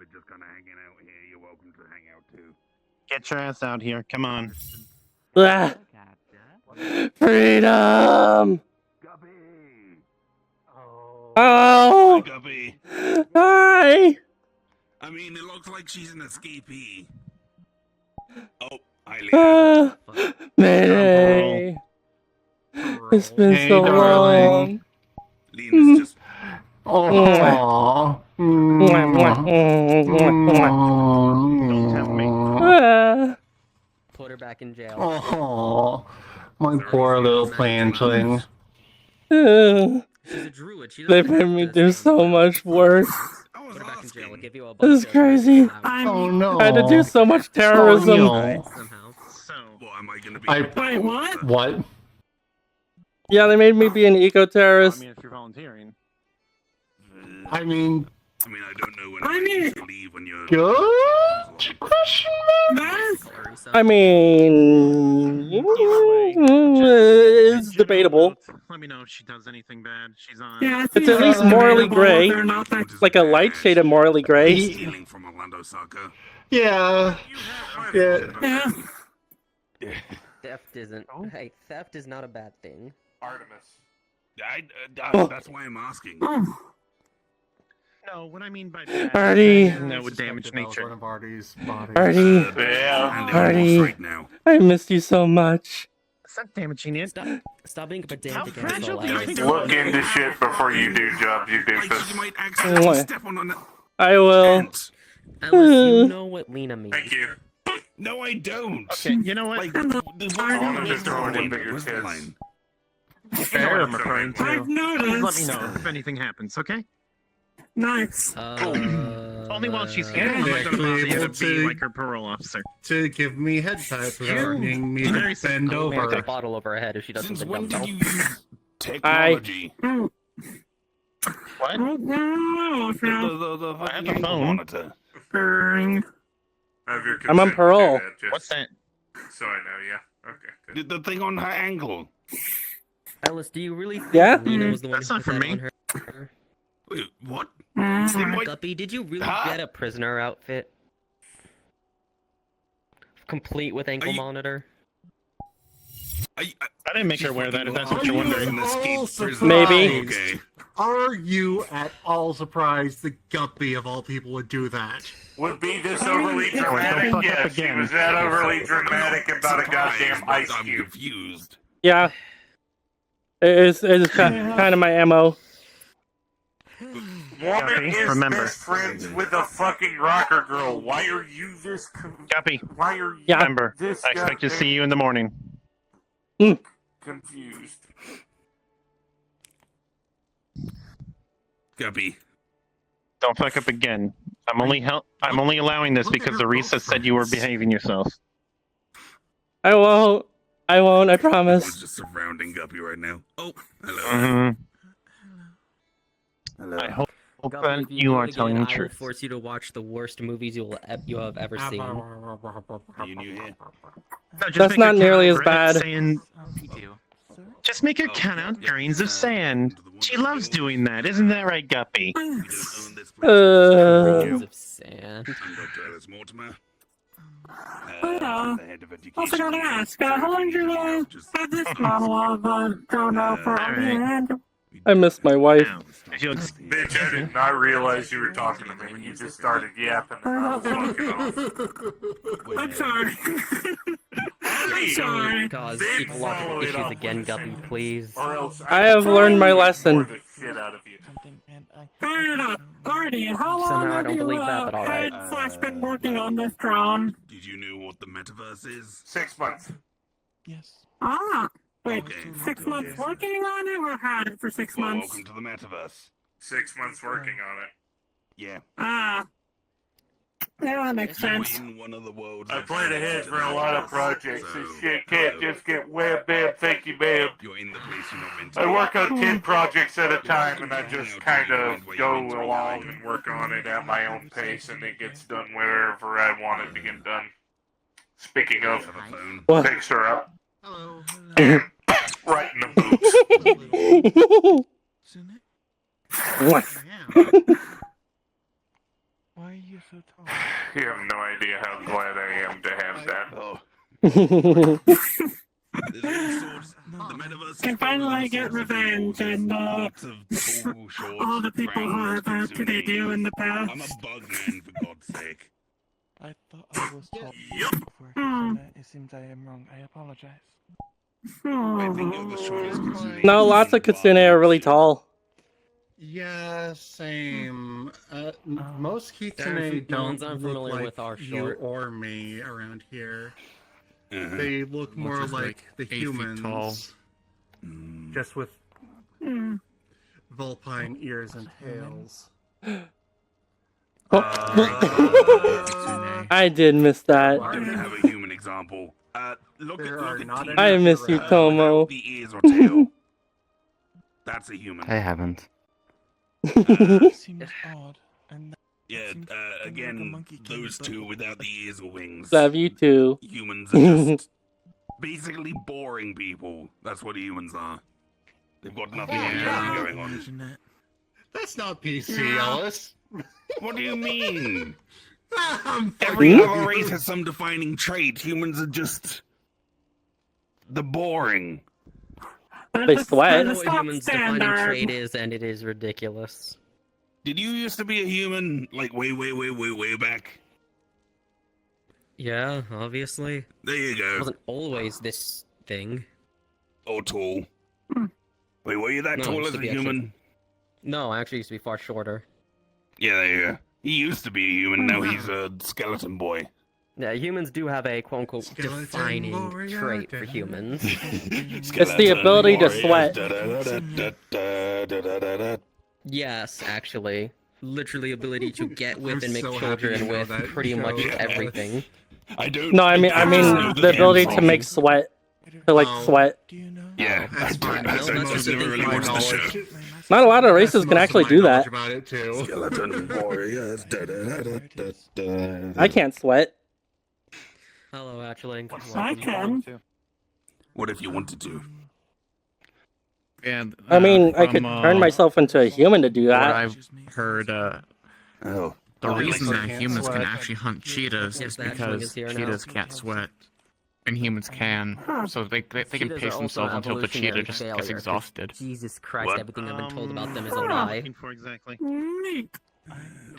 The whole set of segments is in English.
we're just kind of hanging out here. You're welcome to hang out too. Get your ass out here. Come on. Ah. Freedom! Guppy! Oh! Hi, Guppy. Hi! I mean, it looks like she's an escapee. Oh, hi, Leah. Mayday! It's been Hey, so darling. long. Lena's just... Oh. Don't tempt me. Ah. Put her back in jail. Oh, my poor little plantling. She's a druid. She They doesn't made have me to do stay so in much work. I was Put her back in jail. I'll asking. give you a This is bunch of crazy. Oh no. I had to do so much terrorism. no. somehow. So, Well, am I going to be... Wait, what? What? Yeah, they made me be an eco-terrorist. if you're volunteering. I mean, I don't know when I I'm mean- supposed to leave when you're... good question mark? That is I mean, it's debatable. Let me know if she does anything bad. She's on. yeah, It's at least morally gray. They're not that Like a light shade of morally gray. Stealing from Orlando Soccer. Yeah. Yeah. Yeah. Theft isn't. Hey, theft is not a bad thing. Artemis. That's why I'm asking. No, what I mean by bad. Artie. That would damage nature. One of Artie's bodies. Artie, Yeah. Artie. Right now. I missed you so much. It's not damaging it. Stop being How pedantic and fragile so do you loud. think Look into shit before you do jobs, you Like, doofus. you might accidentally step on I will. ant. Alice, you know what Lena means. Thank you. No, I don't. Okay, you know what? Like, there's one I thing wanted to that's throw it wrong into with your the kids. line. You know what I'm referring to. I've Please noticed. let me know if anything happens, okay? Nice. Only while she's here. Yeah, I'm not gonna actually bother you able to be to- like her parole officer. To give me head pats without needing me Very to bend I'm gonna make a over. bottle over her head if she doesn't Since think when I'm did dumb. you use technology? Oh, What? no, I have a phone. Monitor. Have your I'm on consent to parole. do that, just What's that? So I know, yeah. Okay, good. The thing on her ankle. Alice, do you really think Yeah? Lena was the one That's who not put for that me. on her? Wait, what? Mm. Wait, Guppy, did you really Huh? get a prisoner outfit? Complete with ankle Are you- monitor? I didn't make her wear that if that's what you're Are you wondering. at all Maybe. Okay. Are you at all surprised the Guppy of all people would do that? Would be this overly don't dramatic? fuck up Yes, she again. was that overly dramatic about a goddamn Surprised, ice but I'm cube. confused. Yeah. It's kind of my MO. Woman Guppy, is remember. best friends with a fucking rocker girl. Why are you this? Guppy, Why are you Yeah. remember. this? I expect to goddamn see you in the morning. confused. Guppy. Don't fuck up again. I'm only allowing this because Arisa said you were behaving yourself. I won't. I We're promise. just surrounding Guppy right now. Oh, hello. Mhm. Hello. I hope Guppy, that if you do are it telling again, the I will truth. force you to watch the worst movies you have ever seen. Are you new here? No, just That's make not her nearly count as bad. Saying, just make her count out grains of sand. She loves doing that, isn't that right, Guppy? We don't own this place. Grains of sand. I'm Dr. Alice Mortimer. Yeah. The head of education. I forgot to ask, how long did you Just- have this model of Dono for Alright. and I miss my wife. Now, if you'll Bitch, I did not realize you were talking to me when you just started yapping. I was fucking off. I'm sorry. I'm sorry. Cause Then ecological follow it issues up again, with Guppy, saying- please. Or else I have learned my lesson. Bore the shit out of you. Fair enough. Artie, how long Somehow I have don't you believe that, but alright. had / been working on this drone? Did you know what the metaverse is? 6 months. Ah, wait, Okay. 6 months working on it or had it for 6 Well, months? welcome to the metaverse. 6 months working on it. Yeah. Ah, yeah, that makes sense. In one of the world's I played ahead for a lot of projects. This shit can't just get web, bam, thank you, bam. You're in the place you're not meant to. I work on 10 projects at a time, and I just kind of go along and work on it at my own pace, and it gets done wherever I want it to get done. Speaking of, Have a phone. What? picks her up. Hello. Right in the boots. What? Why are you so tall? You have no idea how glad I am to have that. There's all sorts. The metaverse is Can filled with all finally get sorts of revenge people. and Lots of tall, short, all the people who round, have acted they do in the past. I'm a bug man, for God's sake. I thought I was tall Yup. before, Kitsune. It seems I am wrong. I apologize. I think you're the shortest Kitsune. No, lots of Kitsune are really tall. Yeah, same. Most Darn, Kitsune the ones don't I'm look familiar like with are you short. or me around here. Uh-huh. They look more just like the 8 feet humans, tall. just with vulpine ears and tails. I did miss that. I don't have a human example. Look There at are look not at any I miss you, around. Tomo. the ears or tail. That's a human. I haven't. It seems odd. And Yeah, seems like a again, monkey king, those but- two without the ears or wings. Love you too. Humans are just basically boring people. That's what humans are. They've got nothing Yeah. going on. Imagine that. That's not PC, Ellis. What do you mean? I'm Every fucking- other race has some defining trait. Humans are just the boring. They sweat. I know what humans' defining trait is, and it is ridiculous. Did you used to be a human like way back? Yeah, obviously. There you It go. wasn't always this thing. Or tall. Wait, were you that No, tall used as to a be human? No, I actually used to be far shorter. Yeah, there you go. He used to be a human. Now he's a skeleton boy. Yeah, humans do have a quote-unquote Skeleton defining warrior, trait for da-da-da. humans. It's the ability to sweat. Yes, actually. Literally ability to get with I'm and make so happy children you know with that pretty much joke. everything. I don't. No, I mean the ability to make sweat. To like Oh. sweat. Do you know? Yeah, That's fine. No, That's that's most just of a thing really my watched the show. knowledge. Not a lot of races That's can most actually of my do knowledge that. about it too. Skeleton warriors. I can't sweat. Hello, actually. I can. What if you wanted to? And I mean, I could from, turn myself into a human to do what that. I've heard, Oh. the Oh, reason like that can't humans can sweat. actually hunt cheetahs Yes, is the hatchling because is here now. cheetahs can't sweat, and humans can. So they can Cheetahs pace are also themselves until the cheetah evolutionary just failure, gets 'cause exhausted. Jesus Christ, What? everything I've been told about them is a lie. For exactly. Neat.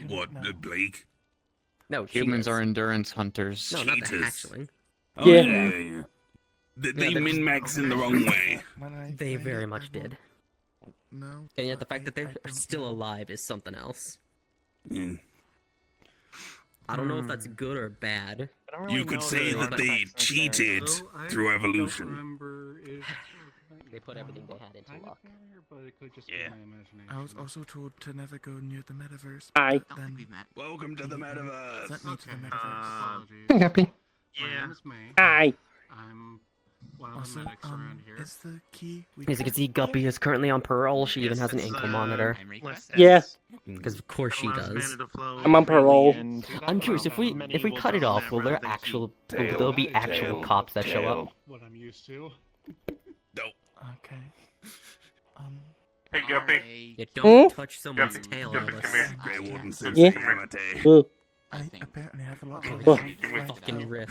What, Blake? No, Humans cheetahs. are endurance hunters. No, not the cheetahs. hatchling. Oh, Yeah. yeah. They they're just- min-max in the wrong way. They very much did. No. And yet the fact that they're still alive is something else. Yeah. I don't know if that's good or bad. You could say that they cheated So I through don't evolution. remember if- They put everything they had into luck. But it could just be Yeah. my imagination. I was also told to never go near the metaverse. Hi. but Then Welcome to the metaverse. sent me to the Okay. metaverse. Apologies. Guppy. My name is May. Hi. I'm one of the Also, medics around here. is the key? As you can see, Guppy is currently on parole. She even has an ankle monitor. Yeah, Because of course she does. I'm on parole. I'm curious, if we cut it off, will there be actual cops that show up? What I'm used to. Okay. Hey, Guppy. You don't touch someone's Guppy, tail, Guppy, Ellis. come here. Grey Warden says Yeah. Yamate. Ooh. I apparently have a lot more Oh. Fucking wrist.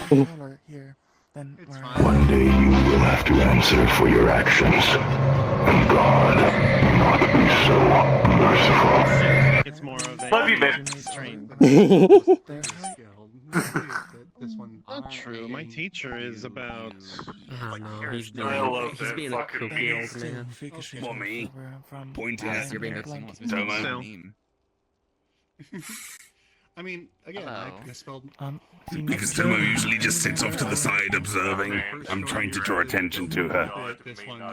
taller here than It's where fine. One day you will have to answer for your actions. And God will not be so merciful. It's more of Love you, man. This one. Not true. My teacher is about. Oh no, he's I love he's that being a fucking kooky meme. old man. What, me? Pointing Yes, at you're being a Tomo. I mean, again, I spelled. Because Tomo usually just sits off to the side observing. I'm trying to draw attention to her.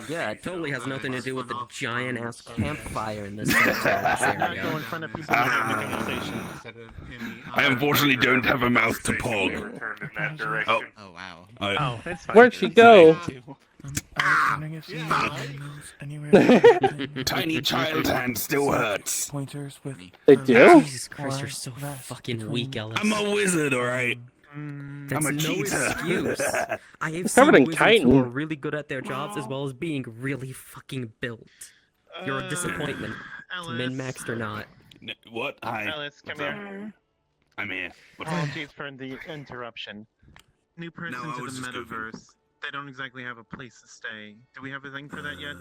Yeah, it totally has nothing to do with the giant ass campfire in this area. Go in front of people and have a conversation. I unfortunately don't have a mouth to pog. Turned in that direction. Oh wow. Oh, that's fine. Where'd she go? I was wondering if anyone knows anywhere Tiny child hand still hurts. pointers with. They do? Jesus Christ, you're so fucking weak, Ellis. I'm a wizard, alright? That's I'm a no cheater. excuse. I have Covered seen in wizards chitin. who are really good at their jobs as well as being really fucking built. You're a disappointment, min-maxed or not. What? Hi. Alice, come What's up? here. I'm here. What's up? Apologies for the interruption. New person No, I to was the just goofing. metaverse. They don't exactly have a place to stay. Do we have a thing for that yet?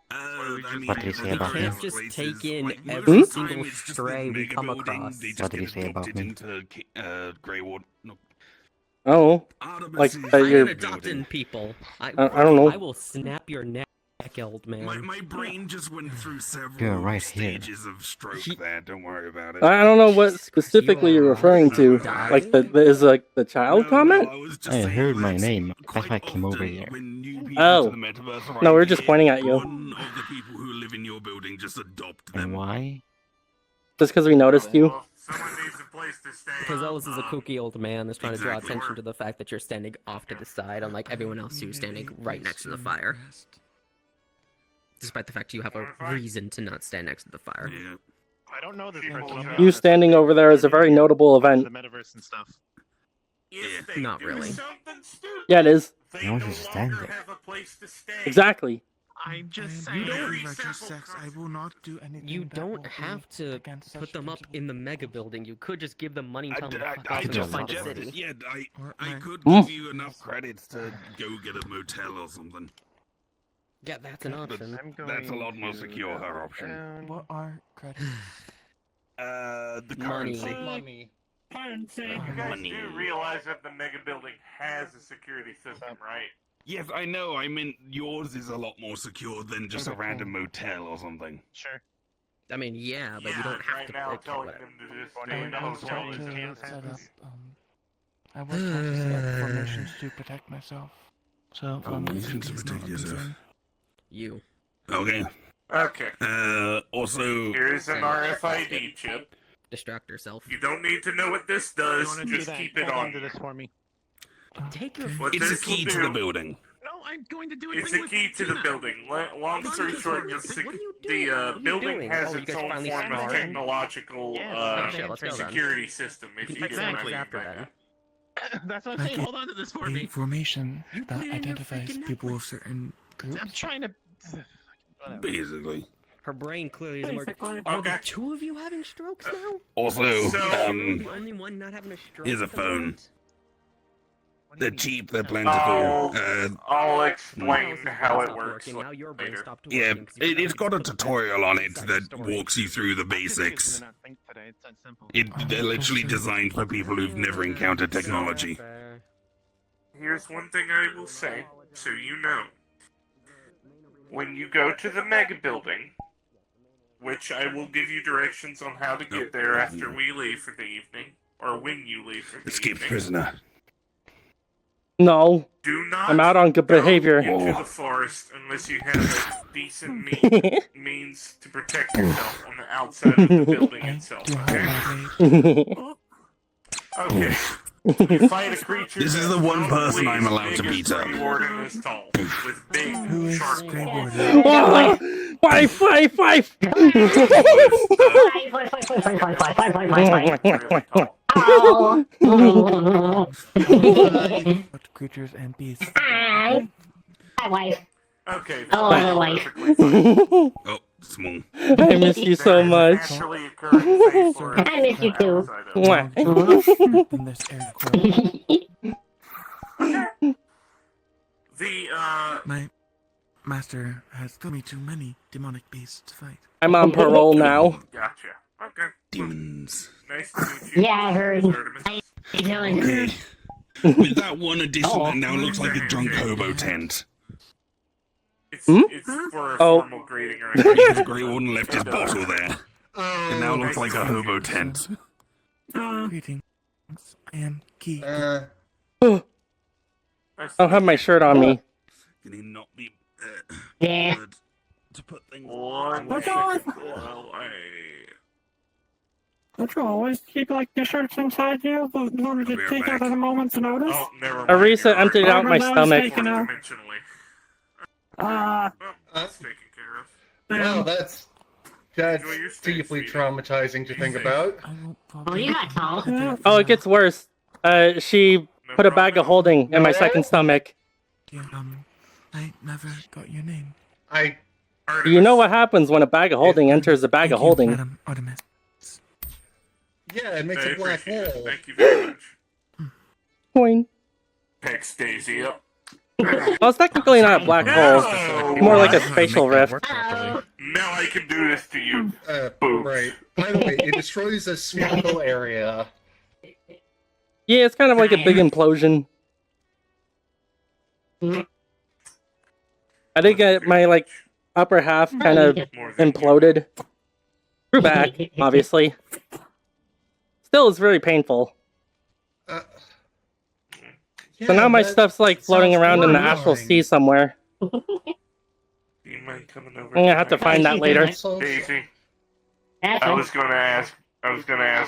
What did he say about me? Can't just take in most every of the time single it's just stray this we mega come building, across. They just What did he get say adopted about me? into Greywood. No. Oh, like Artemis that is you're. I'm the adopting building. people. I don't know. I will snap your neck, old man. My brain just went through several You're right here. stages of stroke there. Don't worry about it. I don't know what specifically you're referring to. Die? Like is like the child No, comment? I was just I saying heard my that name. That's quite why I came over often here. when new people Oh. to the metaverse arrive No, we're just here, pointing at you. One of the people who live in your building just adopt And them. why? Just because we noticed you. Well, someone needs a place to stay. Because Ellis is a kooky old man that's trying to draw Exactly. attention to the fact that you're standing off to the side, unlike everyone else who's standing right next to the fire. Despite the fact you have a reason to not stand next to the fire. Yeah. I don't know this People person. just- You standing over there is a very notable event. The metaverse and stuff. If they Not do really. something stupid, Yeah, it is. they No, no just stand longer there. have a place to stay. Exactly. I'm just I saying. am Very very simple sex. I will not do anything. You that don't will have be to against put such them up principles. in the mega building. You could just give them money and tell them to fuck I off and go just find a suggested, city. yeah, Or I my- could Mm. give you enough credits to go get a motel or something. Yeah, that's an But option. I'm going that's a lot more to secure, her option. down. What are credits? The Money. currency. Money. You guys Money. do realize that the mega building has a security system, right? Yes, I know. I mean, yours is a lot more secure than just a random motel or something. Sure. I mean, yeah, but you don't have right to. now Okay, telling whatever. them to just I stay in the was hotel trying is to just set Set up, up, I was trying to set up formations to protect myself. So, Formations to protect not yourself. concerned. You. Okay. Okay. Also, Here's an RFID chip. Distract yourself. You don't need to know what this You does. want to do Just that? keep it Hold on. on to this for me. Take your. What it's a this will key to the do- building. No, I'm going to do it. It's a key to the building. Long story short, the building has Oh, you its guys own finally form of started? technological Yeah, shit, let's go then. security system, if you get what I Exactly. mean After by then. that. That's what I'm saying. Hold on to this for A me. formation You that put it in your identifies freaking people of necklace. certain I'm groups. trying to. Whatever. Basically. Her brain clearly isn't working. Basically. Are Okay. the two of you having strokes now? Also, So- The only one not having a stroke. here's a at the phone. moment? What do They're you mean? cheap, they're No. plentiful. I'll Your explain house's how brain it stopped works. working, Now your brain later. stopped Yeah, working 'cause you it's forgot got a to put the tutorial on it inside the that story. walks you through the Activities basics. do not think today. It's that simple. They're literally designed for people who've never encountered technology. Fair. Here's one thing I will say, so you know. When you go to the mega building, which I will give you directions on how to get there after we leave for the evening, or when you leave for the Escaped evening, prisoner. do not I'm out on good go behavior. into the forest unless you have a decent means to protect yourself on the outside of the building I itself, do okay? have my blade. Okay. You fight a creature. This is the that's one not person really I'm as allowed to big as beat up. Grey Warden is tall, with big Who is sharp Grey claws. Warden? Five, five, five. Really tall. What creatures and beasts? Hi, wife. Okay. Oh, that's wife. perfectly fine. Oh, small. I miss you so There is a much. naturally occurring safe word I miss you too. outside of it. Mwah. In this air quote. The My master has told me too many demonic beasts to fight. I'm on parole now. Gotcha. Okay. Demons. Nice to meet you. Yeah, I heard. Artemis. How you doing? Okay. With that one addition that now looks like a drunk hobo tent. It's for a Oh. formal greeting or Because Grey Warden left his bottle there. It now looks like a hobo tent. Greetings. I am Key. I'll have my shirt on me. Can he not be Yeah. good to put things One What's second going while I... Don't you always keep like your shirts inside you in order I'll be to right take out back. at a moment's notice? Oh, never mind. Arisa you're emptied right. out my that was stomach. taken out. Fourth-dimensionally. Uh, Well, that's taken care of. Well, that's Enjoy your stay, deeply sweetie. traumatizing to think about. I won't well, probably. you're not tall. Oh, it gets worse. She No put a problem bag at of all. holding in my second stomach. I never got your name. I You know what happens when a bag of holding enters a bag of holding. Madam Artemis. Yeah, it makes I a black appreciate it. hole. Thank you very much. Coin. Picks Daisy up. Well, it's technically not a black hole. No! More like a How to spatial make that rift. work properly. Now I can do this to you. Boom. Right. By the way, it destroys a spherical area. Yeah, it's kind of like a big implosion. I did get my, like, upper half kind of imploded. Grew back, obviously. Still, it's very painful. So now my stuff's, like, floating around in the astral sea somewhere. Do you mind coming over? I'm gonna have to find that later. Daisy. I was gonna ask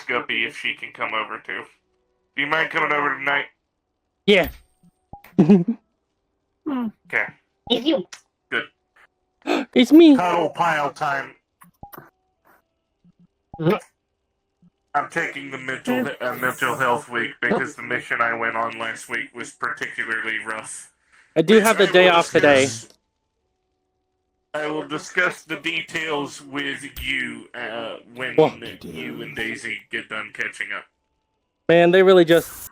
Guppy if she can come over too. Do you mind coming over tonight? Yeah. Okay. It's you. Good. It's me. Cuddle pile time. I'm taking the mental health week because the mission I went on last week was particularly rough. I do have the day off today. I will discuss the details with you when you and Daisy get done catching up. Man, they really just...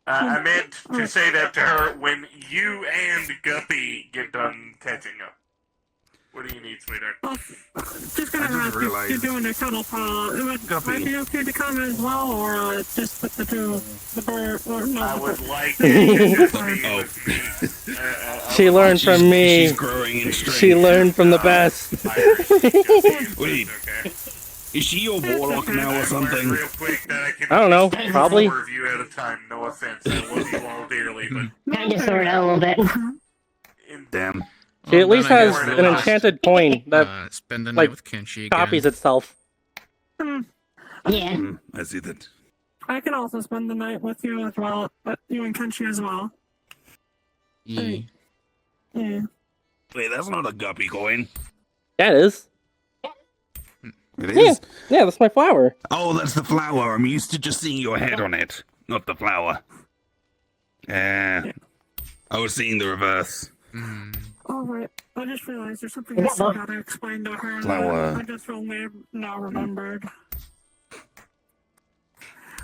I meant to say that to her when you and Guppy get done catching up. What do you need, sweetheart? Just gonna ask if you're doing a cuddle pile. Might be okay to come as well, or just put the two, the bird, or no. I would like you to just be with me. She learned from me. She's growing in strength. She learned from the best. Wait, is she your warlock now or something? Real quick, that I can I don't know, take probably. 4 of you at a time. No offense, I love you all dearly, but Kinda sorta a little bit. Damn. She at Well, least then I has guess an we'll enchanted coin that spend the night like, with Kenshi again. copies itself. Yeah. I see that. I can also spend the night with you as well, but you and Kenshi as well. Yeah. Yeah. Wait, that's not a guppy coin. Yeah, it is. It is? Yeah, that's my flower. Oh, that's the flower. I'm used to just seeing your head on it, not the flower. I was seeing the reverse. Alright, I just realized there's something else I gotta explain to her. Flower. I just only now remembered.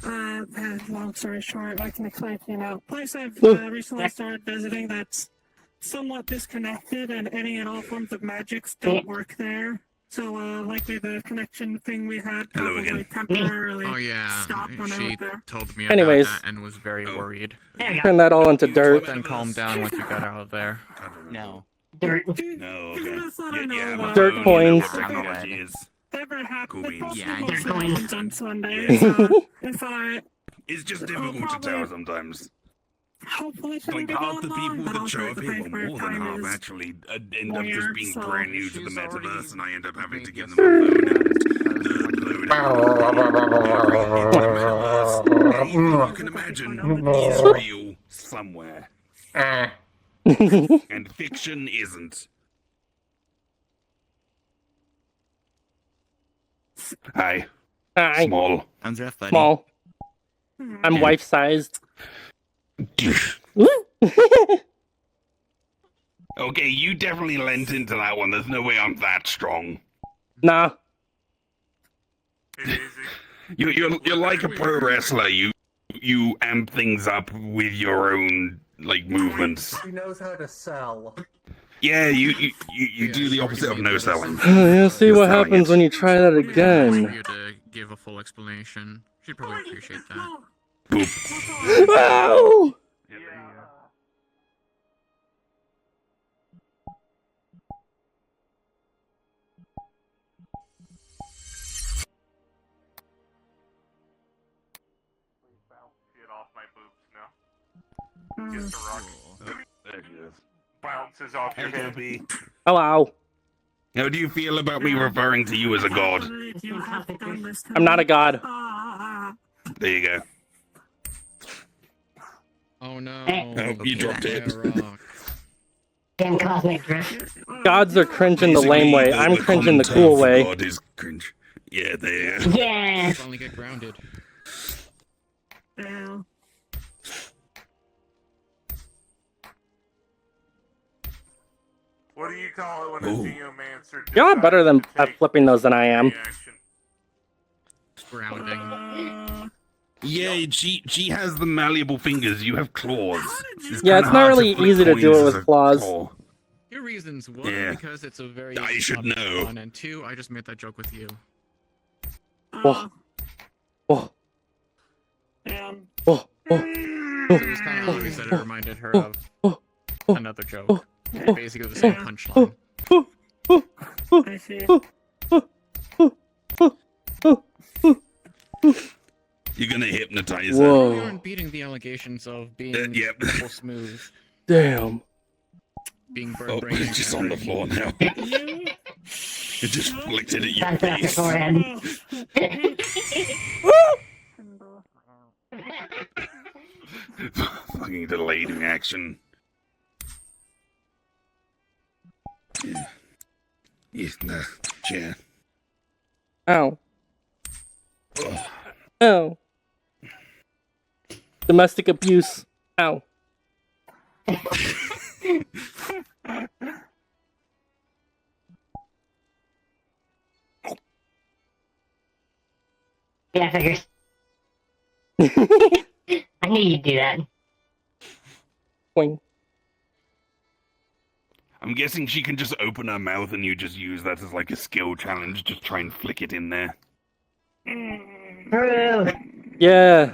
Long story short, I can explain to you now. Place I've recently started visiting that's somewhat disconnected, and any and all forms of magics don't work there. So, likely the connection thing we had probably temporarily stopped when I was She there. told me Anyways. about that and was very worried. Turn that all into dirt. Then calm down once you got out of there. No. Dirt. No, okay. Dirt coins. Ever happen? Yeah, Dirt coins on Sunday. So if I It's just difficult to tell sometimes. hopefully Like shouldn't be half gone the long, people but that also show at up the here, place or where more than time half, is actually end up just weird, being so brand new to the she's already metaverse, and I end up having to made give this You can imagine he's real somewhere. And fiction isn't. Hi. Hi. Small. Small. I'm wife-sized. Okay, you definitely lent into that one. There's no way I'm that strong. Nah. You're like a pro wrestler. You amp things up with your own like movements. He knows how to sell. Yeah, you do the opposite of no selling. You'll see You're what selling happens it. when you try that For again. you to give a full explanation. She'd probably appreciate that. Boop. Ow! Get off my boobs now. Get the rock. There she is. Bounces off your head. Oh, ow. How do you feel about me referring to you as a god? I'm not a god. There you go. Oh no. Oh, you dropped it. Damn cosmic drift. Gods are cringe in the lame way. I'm cringe in the common cool term for way. God is cringe. Yeah, there you go. Yeah. Only get grounded. Yeah. What do you call it when Ooh. a geomancer You're a lot better than decides at to flipping those than I am. take action? Grounding. Yeah, she has the malleable fingers. You have claws. Yeah, it's kinda not hard really flip easy to do coins it as with a claws. claw. Two reasons. One, Yeah. because it's a very I should obvious know. one, and two, I just made that joke with you. Whoa. Whoa. Um, Whoa. So it was kind of obvious that it reminded her of another joke. Basically the same punchline. I see. You're gonna hypnotize Whoa. We aren't beating the allegations of being yep. double smooth, Damn. being bird Oh, brain. it's just on the floor now. It just flicked it at your That's face. Fucking delayed reaction. Yeah. Yes, the chair. Ow. Ow. Domestic abuse. Ow. Yeah, figures. I knew you'd do that. Boing. I'm guessing she can just open her mouth and you just use that as like a skill challenge. Just try and flick it in there. True. Yeah.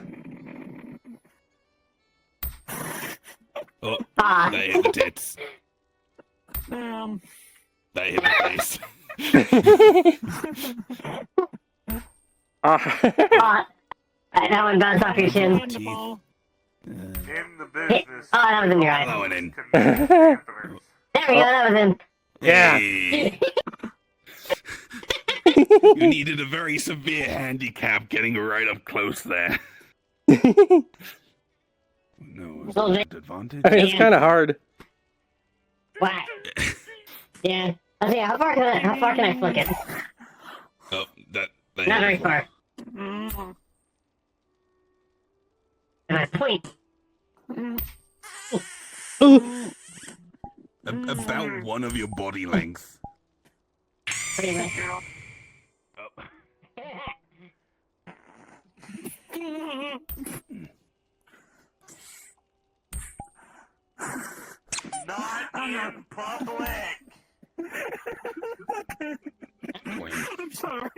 Oh, Ah. they hit the tits. They hit the face. Ah. That one bounced off your chin. In the business. Oh, that was in your eye. Blow it in. There we go, that was in. Yeah. Hey. You needed a very severe handicap getting right up close there. No, is that an advantage? I mean, it's kind of hard. Whack. Yeah. Let's see, how far can I flick it? Oh, that. Not very far. And I point. About one of your body length. Pretty much. Oh. Not in public. I'm sorry.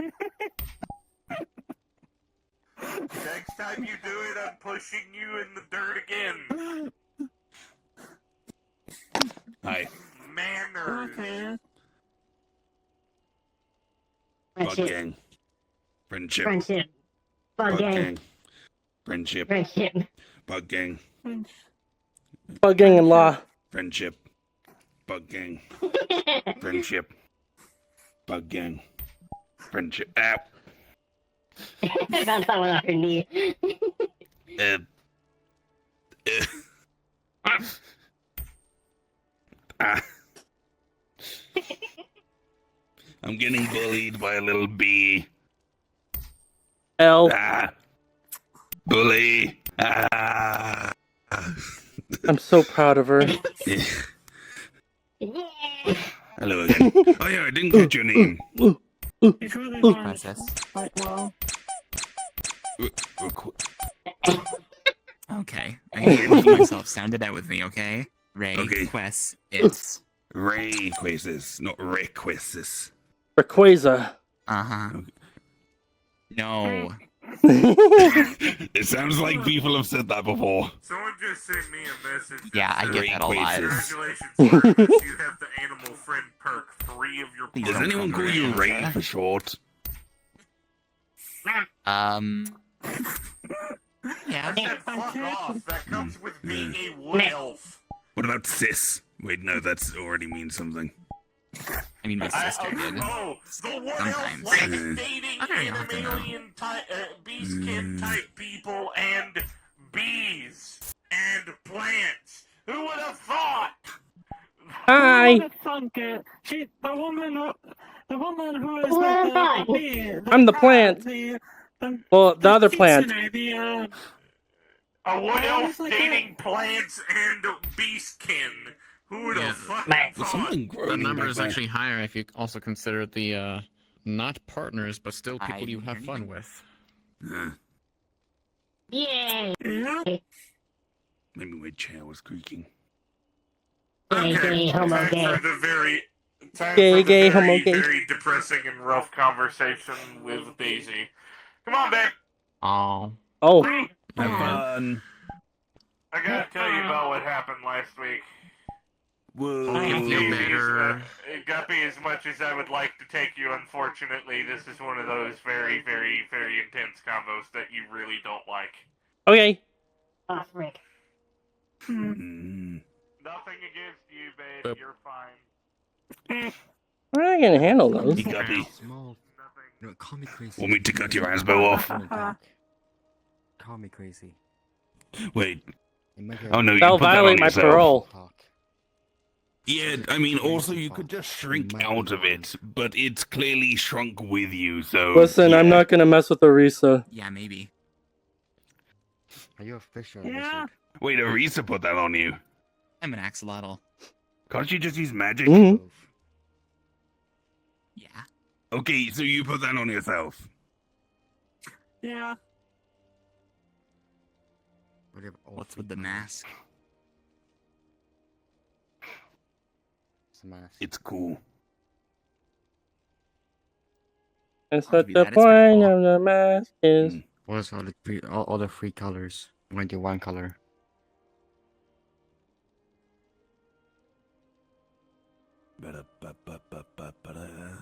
Next time you do it, I'm pushing you in the dirt again. Hi. Manners. Okay. Bug gang. Friendship. Friendship. Bug gang. Friendship. Friendship. Bug gang. Bug gang and law. Friendship. Bug gang. Friendship. Bug gang. Friendship. Ow. I found someone off your knee. I'm getting bullied by a little bee. L. Bully. I'm so proud of her. Hello again. Oh yeah, I didn't get your name. It's really Princess. quite well. Okay, I need to make myself sound it out with me, okay? Ray, Okay. Quest, it's. Rayquasis, not Rayquasis. Rayquaza. Uh-huh. No. It sounds like people have said that before. Someone just sent me a message. that Yeah, I said, get that a lot. Congratulations, Marcus. You have the animal friend perk free of your. Does anyone call you Ray for short? Yeah. I said fuck off. That comes with being a wood elf. What about cis? Wait, no, that's already means something. I mean, my sister did. Oh, the wood Sometimes. elf Mm. likes dating animalian type, beastkin type people and bees and plants. Who would have thought? Hi. Who would have thunk it? The woman who is Who would have with thought? the bee. I'm the plant. Well, the other plant. A wood elf like dating plants and beastkin. Who the fuck? The number is actually higher if you also consider the not partners, but still people you have fun with. Yay! Maybe my chair was creaking. Gay, homo, Time gay. for the very, very depressing and rough conversation with Daisy. Come on, babe. Oh. Oh. Have fun. I gotta tell you about what happened last week. Whoa. Guppy, as much as I would like to take you, unfortunately, this is one of those very, very, very intense combos that you really don't like. Okay. Oh, frick. Nothing against you, babe. You're fine. How are I gonna handle those? Hey, Guppy. No, call me crazy. Want me to cut your asbo off? Call me crazy. Wait. Oh no, you That'll put that on violate my yourself. parole. Yeah, I mean, also you could just shrink out of it, but it's clearly shrunk with you, so... Listen, I'm yeah. not gonna mess with Arisa. Yeah, maybe. Are you a fish or a Yeah. lizard? Wait, Arisa put that on you. I'm an axolotl. Can't you just use magic? Mm-hmm. Yeah. Okay, so you put that on yourself. Yeah. What's with the mask? It's a mask. It's cool. That's I'll what give you the that, it's pretty point cool. of the mask is. What's all the three colors? I'm gonna do one color.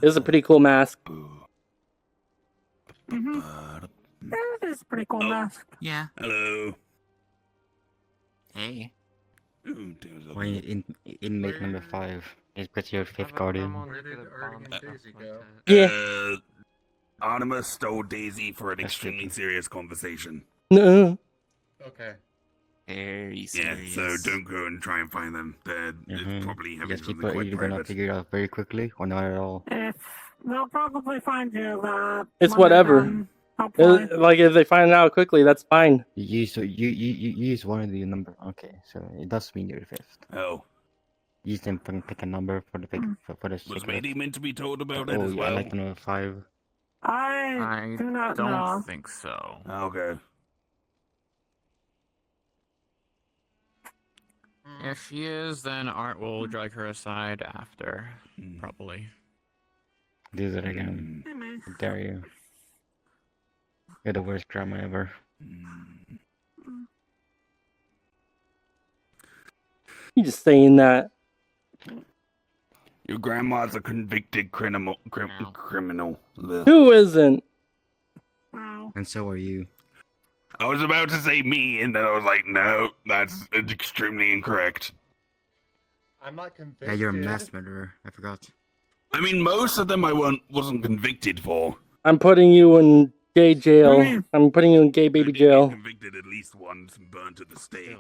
This is a pretty cool mask. That is a pretty cool mask. Yeah. Hello. Hey. Ooh, there's a- Why inmate number 5 is with your 5th guardian. Where did Artie and Daisy go? Yeah. Artemis stole Daisy for an extremely serious conversation. No. Okay. Very Yeah, serious. so don't go and try and find them. They're probably having Yes, something people quite either gonna private. figure it out very quickly or not at all. They'll probably find you. It's when whatever. they're done, hopefully. Like if they find it out quickly, that's fine. You use one of the number. Okay, so it does mean you're 5th. Oh. You can pick a number for the for the Was secret. Matey meant to be told about it Oh, as yeah, well? I like the number 5. I do not don't know. think so. Okay. If she is, then Art will drag her aside after, probably. Do that again. Mm. How dare you? You're the worst grandma ever. You just saying that. Your grandma's a convicted criminal. Criminal. Ugh. Who isn't? And so are you. I was about to say me, and then I was like, no, that's extremely incorrect. I'm not convinced. Yeah, you're a mass murderer. I forgot. I mean, most of them I wasn't convicted for. I'm putting you in gay jail. I'm putting you in gay baby jail. Convicted at least once and burned at the stake.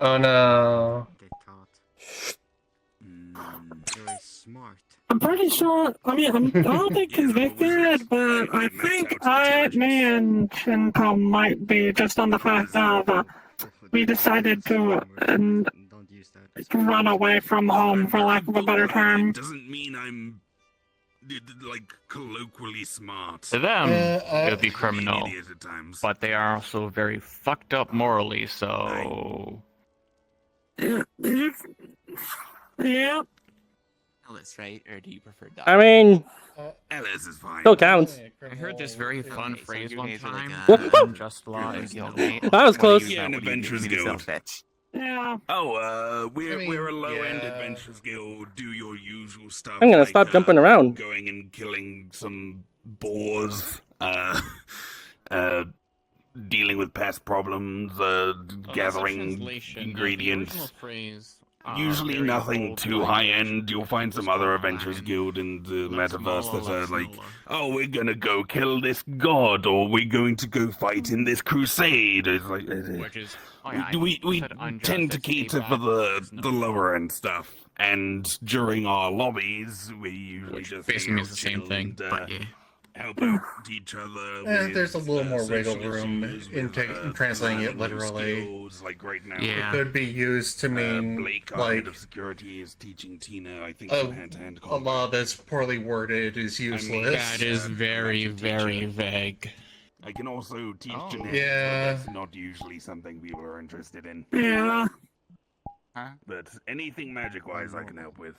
Oh no. Get caught. Very smart. I'm pretty sure. I mean, I don't think convicted, but I think me and Shinko might be just on the fact that we decided to run away from home, for lack of a better term. Doesn't mean I'm like colloquially smart. To them, it'll be An criminal, idiot at times. but they are also very fucked up morally, so... Yeah. Ellis, right? Or do you prefer Doc? I mean, Ellis is fine. still counts. I heard this very fun Okay, so phrase you one guys are like time. a- Unjust law is no That was close. Yeah, an adventurers guild. Yeah. Oh, we're a low-end adventurers guild. Do your usual stuff. I'm gonna like, stop jumping around. Going and killing some boars. Dealing with pest problems. Gathering ingredients. Usually nothing too high-end. You'll find some other adventurers guild in the metaverse that are like, oh, we're gonna go kill this god, or we're going to go fight in this crusade. It's like, Which is... Oh, yeah, we said unjust, tend to it's cater payback. for the lower end stuff, and during our lobbies we usually just basically means the same chill thing, and, but yeah. help out each other. There's a little more wiggle social room issues, in translating it literally. Skills, like right now. It could be used to mean Blake, our like head of security, is teaching Tina, I think, a, some hand-to-hand a combat. law that's poorly worded is useless. That is very, very vague. I can also teach genetics, Yeah. but that's not usually something people are interested in. Yeah. Huh? But anything magic-wise I can help with.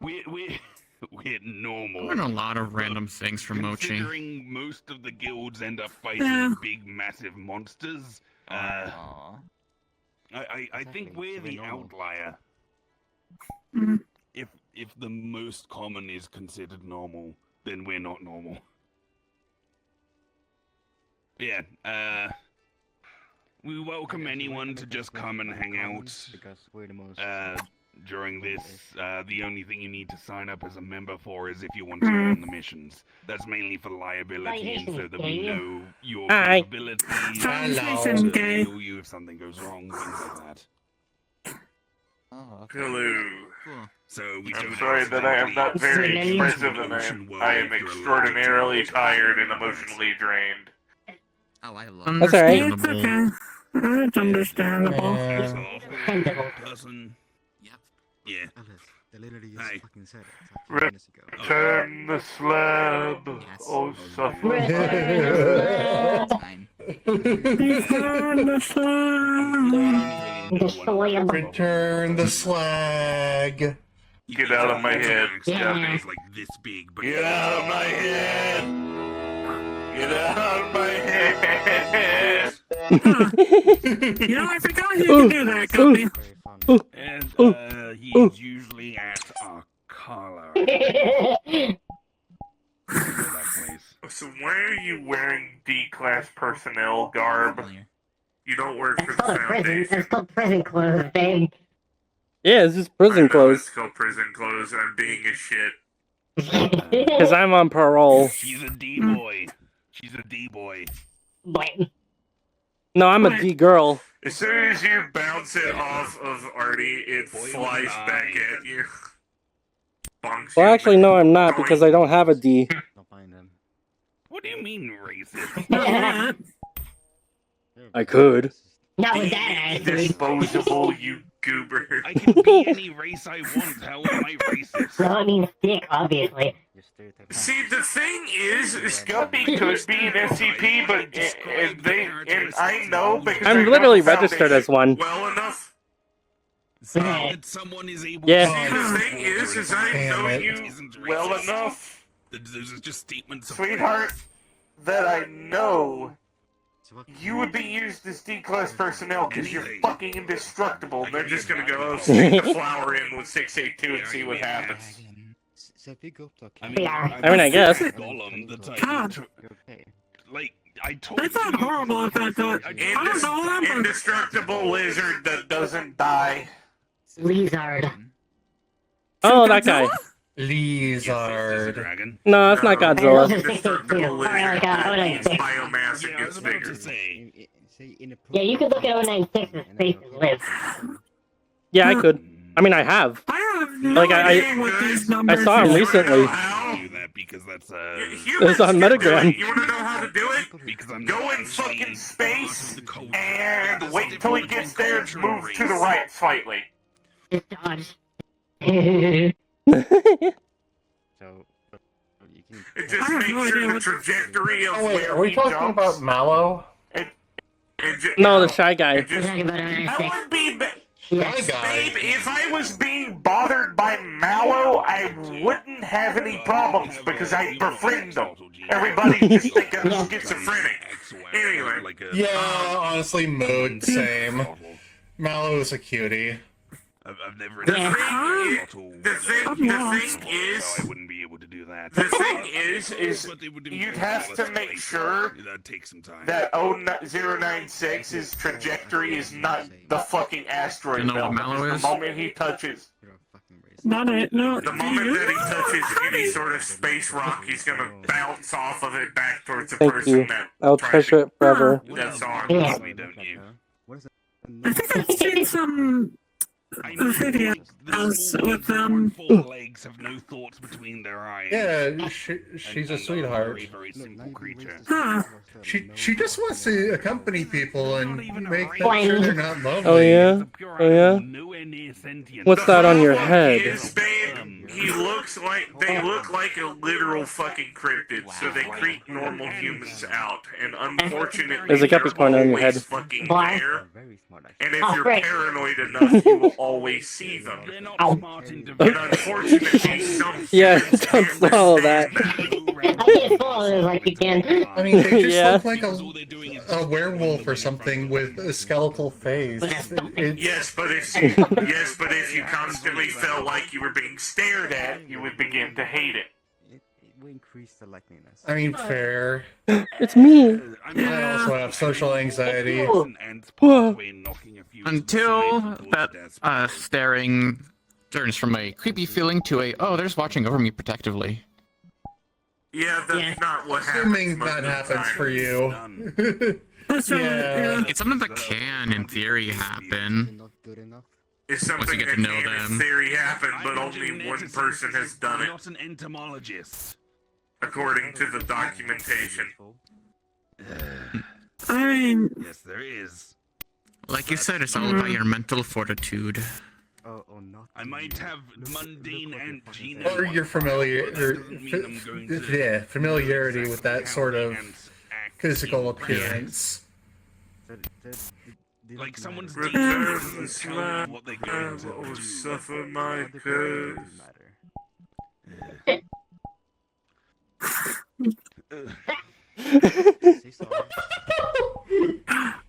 We're normal. I learned a lot of random things from Mochi. Considering most of the guilds end up fighting big, massive monsters, I think we're the outlier. If the most common is considered normal, then we're not normal. Yeah, we welcome anyone to just come and hang out. Because we're the most. During this, the only thing you need to sign up as a member for is if you want to go on the missions. That's mainly for liability and so that we know your capabilities. Translation gay. Know you if something goes wrong, things like that. Hello. So we I'm sorry that I am not very expressive and I am extraordinarily tired and emotionally drained. Oh, I love That's alright. It's okay. It's understandable. Person. Yeah. They literally just fucking said it. Return the slab, oh suffer. Return the slab. Return the slag. Get out of my head, Guppy. Like this big, but get out of my head. Get out of my head. You know, I forgot you could do that, Guppy. And he's usually at our collar. So why are you wearing D-class personnel garb? You don't work for the Foundation. It's called prison clothes, babe. Yeah, it's just prison It's clothes. called prison clothes. I'm being a shit. Because I'm on parole. She's a D-boy. She's a D-boy. No, I'm a D girl. As soon as you bounce it off of Artie, it flies back at you. Bonks Well, you. actually, no, I'm not because I don't have a D. What do you mean racist? I could. Not with that attitude. Disposable, you goober. I can be any race I want. How am I racist? Well, I mean, stick, obviously. See, the thing is, Guppy could be an SCP, but and I know because I'm I know literally the registered as one. well enough. That someone is able Yeah. See, the thing is I know you well enough, Those are just statements of sweetheart, that I know you would be used as D-class personnel because you're fucking indestructible. And they're just gonna go, oh, stick the flower in with 682 and see what happens. I mean, I guess. Gollum, the type like, I told It's not horrible if that's I don't know them. Indestructible lizard that doesn't die. Lizard. Oh, that guy. Lizard. Dragon. No, that's not Godzilla. Indestructible lizard that eats 096. biomass and I gets was about bigger. to say. Yeah, you could look at 096 as Space and live. Yeah, I could. I mean, I have. I have no Like, idea what these numbers I saw him are. recently. Do that because that's It's on Metagram. You wanna know how to do it? because I'm Go not in fucking actually space part of the code. and That's wait till he different gets from there and culture move race. to the right slightly. Just dodge. So, you can. It just I have makes no idea sure the what- trajectory of Oh, wait, where are we he talking jumps. about Mallow? No, the shy guy. It We're just, talking about that 096. would be. Yes. Babe, if I was being bothered by Mallow, I wouldn't have any problems because I befriend them. Everybody just think I'm schizophrenic. Anyway. Yeah, honestly, mood, same. Mallow is a cutie. I've never The done thing is, I wouldn't be able to do that. the thing is you'd have to make sure that takes some time. that 096's trajectory is not the fucking asteroid You know belt. what Mallow because is? the moment he touches, Not it. No. the moment that he touches any sort of space rock, he's gonna bounce off of it back towards the Thank person you. that I'll tried treasure it forever. That's on. Yeah. Don't you? I think I've seen some the video with them. Legs have no thoughts between their eyes. Yeah, she's a sweetheart. Very simple creature. Huh. She just wants to accompany people and make sure they're not lonely. Oh yeah? Oh yeah? What's that on your head? He looks like they look like a literal fucking cryptid, so they creep normal humans out. And unfortunately, There's a Guppy corner on your head. fucking there. And if you're paranoid enough, you will always see them. And unfortunately, some Yeah, don't swallow that. I can't follow it like you can. I mean, they just Yeah. look like a werewolf or something with a skeletal face. Yes, but if you constantly felt like you were being stared at, you would begin to hate it. We increase the likeliness. I mean, fair. It's me. I also have social anxiety. Until that staring turns from a creepy feeling to a, oh, they're just watching over me protectively. Yeah, that's not what happens. Assuming that happens for you. Yeah. It's something that can, in theory, happen. It's Once something you get that to know can in them. theory happen, but only one person has done it, Not an entomologist. according to the documentation. I mean, Yes, there is. Like you said, it's all about your mental fortitude. I might have mundane and Or your familiarity with that sort of physical appearance. Like someone's Return the slime, or suffer my curse.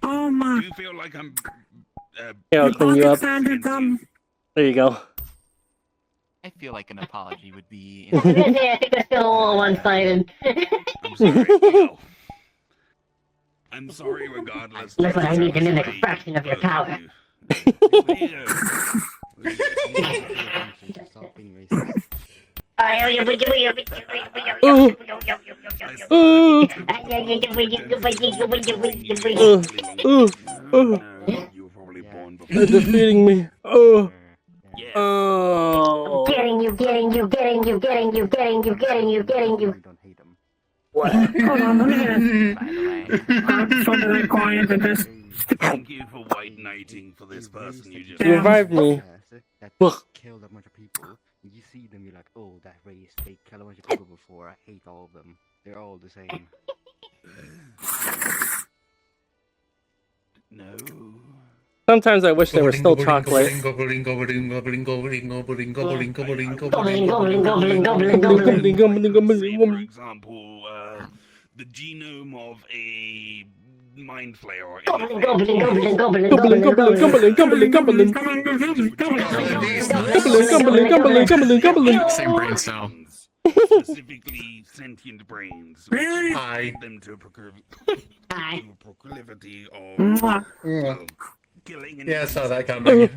oh my. Do you feel like I'm Yeah, I'll clean you up. There you go. I feel like an apology would be. I was gonna say, I think they're still a little one-sided. I'm sorry. I'm sorry regardless. Look what I need to mimic a fraction of your power. They're defeating me. Oh. Oh. Getting you. What? Hold on, let me get it. Quiet and just. Thank you for white knighting for this person you just You revived me. Ugh. Killed a bunch of people. You see them, you're like, oh, that race, they killed a bunch of people before. I hate all of them. They're all the same. No. Sometimes I wish they were still chocolate. For example, the genome of a mind flayer or anything. Same brain cell. Specifically sentient brains. Really? Lead them to a proclivity of killing and Yeah, I saw that coming.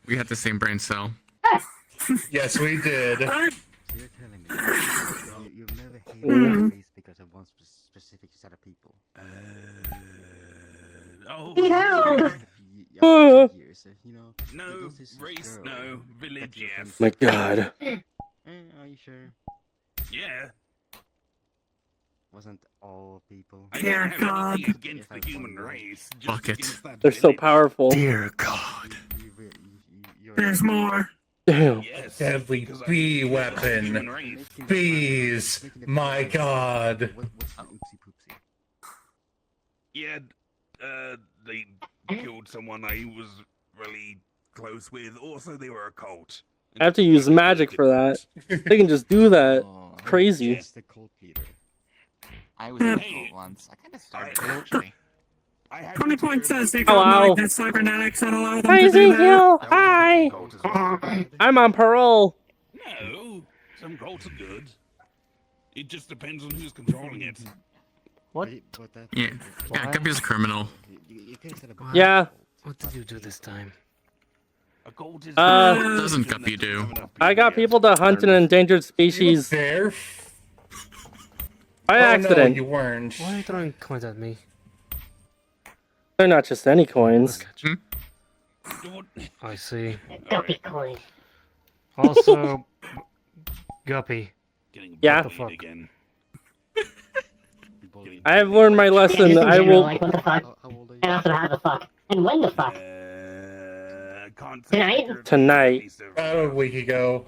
We had the same brain cell. Yes, we did. So you're telling me you've never hated a race because of one specific set of people? Years, you know, no, race, no, village, yes. My God. Are you sure? Yeah. Wasn't all people? I don't have anything against the human race. Just Fuck it. against that They're so village. powerful. Dear God. There's more. Damn. Yes. Deadly because I bee human weapon. race. Bees. My God. What's the oopsie poopsie? Yeah, they killed someone I was really close with. Also, they were a cult. I have to use magic for that. They can just do that. Crazy. Just the cult leader. I was in a cult once. I kind of started it, actually. 20 points says they Oh, got wow. malignant cybernetics that allow them Hi, to do that. Ezekiel. Hi. I'm on parole. No, some cults are good. It just depends on who's controlling it. What? Yeah, Guppy's a criminal. Yeah. What did you do this time? A cult is What doesn't Guppy do? I got people to hunt an endangered species There. by Oh, accident. no, you weren't. Why are you throwing coins at me? They're not just any coins. Hmm? I see. Guppy coin. Also, Guppy. Yeah. What the fuck? I have learned my lesson. Just in I general, will. like, what the fuck? And also, how the fuck? And when the fuck? Tonight? Tonight. About a week ago.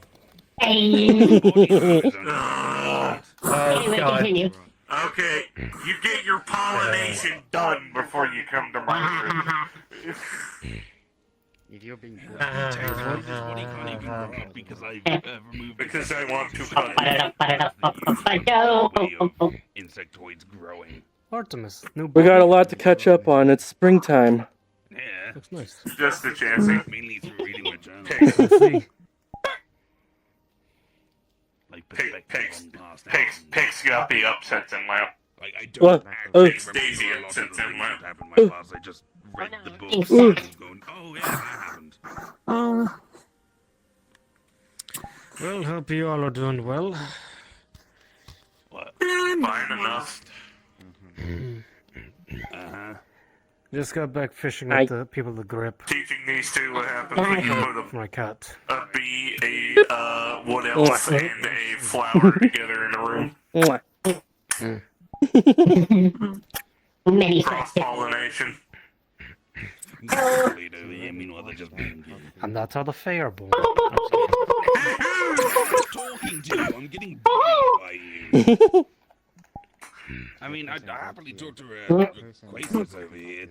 Hey. Oh, God. Continue. Okay, you get your pollination done before you come to my room. If you're being Because I want to insectoids growing. Artemis, new We got a lot to catch up on. It's springtime. Yeah. Looks nice. Just a chancey. Mainly through reading my journal. Pig's Guppy upsets him loud. Like, I What? don't Pig's Daisy upsets him loud. happened in my class. I just read the book and going, oh yeah, that happened. Well, hope you all are doing well. What? Fine enough. Just got back fishing I- with the people that grip. Teaching these two what happens when you put My cat. a bee, what else, and a flower together in a room. Mwah. Many Cross-pollination. And that's how the Fae are born. Talking to you, I'm getting bullied by you. I mean, I'd happily talk to acquaintance over here.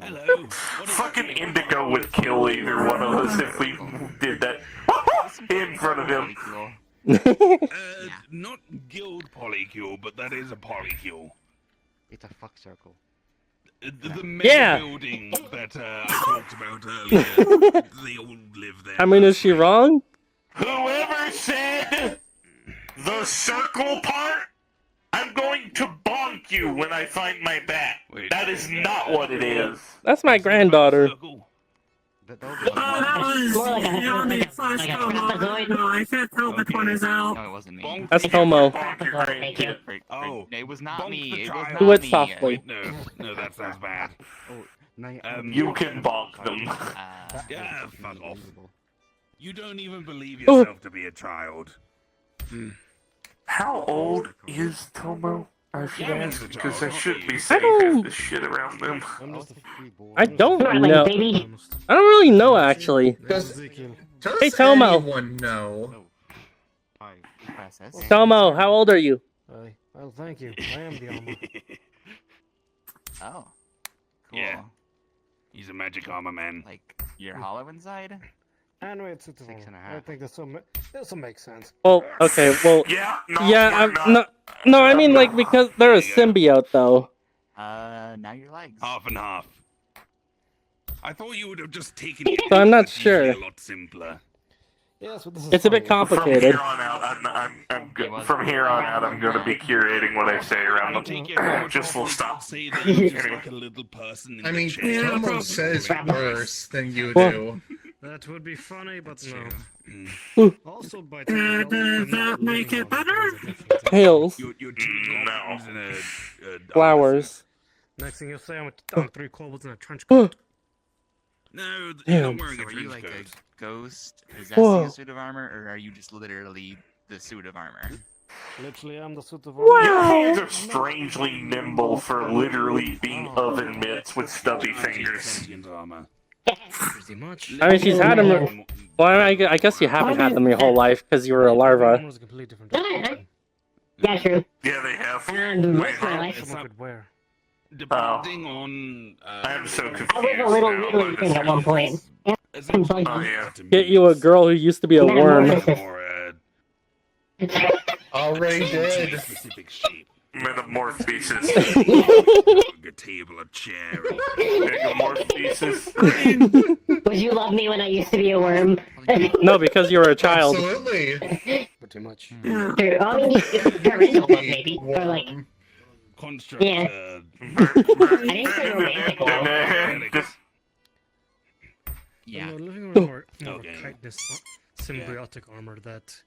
Hello. Fucking Indigo would kill either one of us if we did that in front of him. Not guild polycule, but that is a polycule. It's a fuck circle. The mega Yeah. building that I talked about earlier, they all live there. I mean, is she wrong? Whoever said the circle part, I'm going to bonk you when I find my bat. That is not what it is. That's my granddaughter. That was Yanni slash Tomo. No, I can't tell which one is out. No, it wasn't me. That's Tomo. Oh, It was not me. It was not Do it me. softly. No, that sounds bad. You can bonk them. Yeah, fuck off. You don't even believe yourself to be a child. How old is Tomo? I should ask, because I shouldn't be saying this shit around them. I don't Like, know. baby. I don't really know, actually. Does Hey, Tomo. anyone know? Tomo, how old are you? Well, thank you. I am the armor. Oh. Cool. Yeah. He's a magic armor man. Like, you're hollow inside? Anyway, it's 6.5. I think this will make sense. Well, okay, well, yeah, I'm no, I mean, like, because they're a symbiote, though. Now your legs. Half and half. I thought you would have just taken it. So I'm not It's usually sure. a lot simpler. Yes, but this is It's a bit From complicated. here on out, from here on out, I'm going to be curating what I say around them. Just full stop. Say that you're just like a little person in I the mean, chair. Tomo says worse than you Well- do. That would be funny, but no. Ooh. Also, by Does that make it better? Tails. You're two goblins in a Flowers. Next thing you'll say, I'm 3 kobolds in a trench coat. No, you're Damn. not wearing So a are you trench like coat. a ghost possessing Whoa. a suit of armor, or are you just literally the suit of armor? Literally, I'm the suit of Wow. Your hands are strangely nimble for literally being oven mitts with stubby fingers. Sentient armor. Pretty much. I mean, she's had them. Well, I guess you haven't had them your whole life because you were a larva. Armor's a completely different Yeah, true. Yeah, they have. And most of my life. someone could wear. Depending on. I'm so confused. I was a little now little by thing this. at one point. Oh, yeah. Get you a girl who used to be a worm. Already did. Specific shape. Metamorphosis. A table, a chair. Metamorphosis. Would you love me when I used to be a worm? No, because you were a child. Absolutely. Pretty much. True. I mean, parental love, maybe. Or like, Construct. yeah. I didn't say romantic love. Yeah. No, living with more Okay. kindness, symbiotic armor that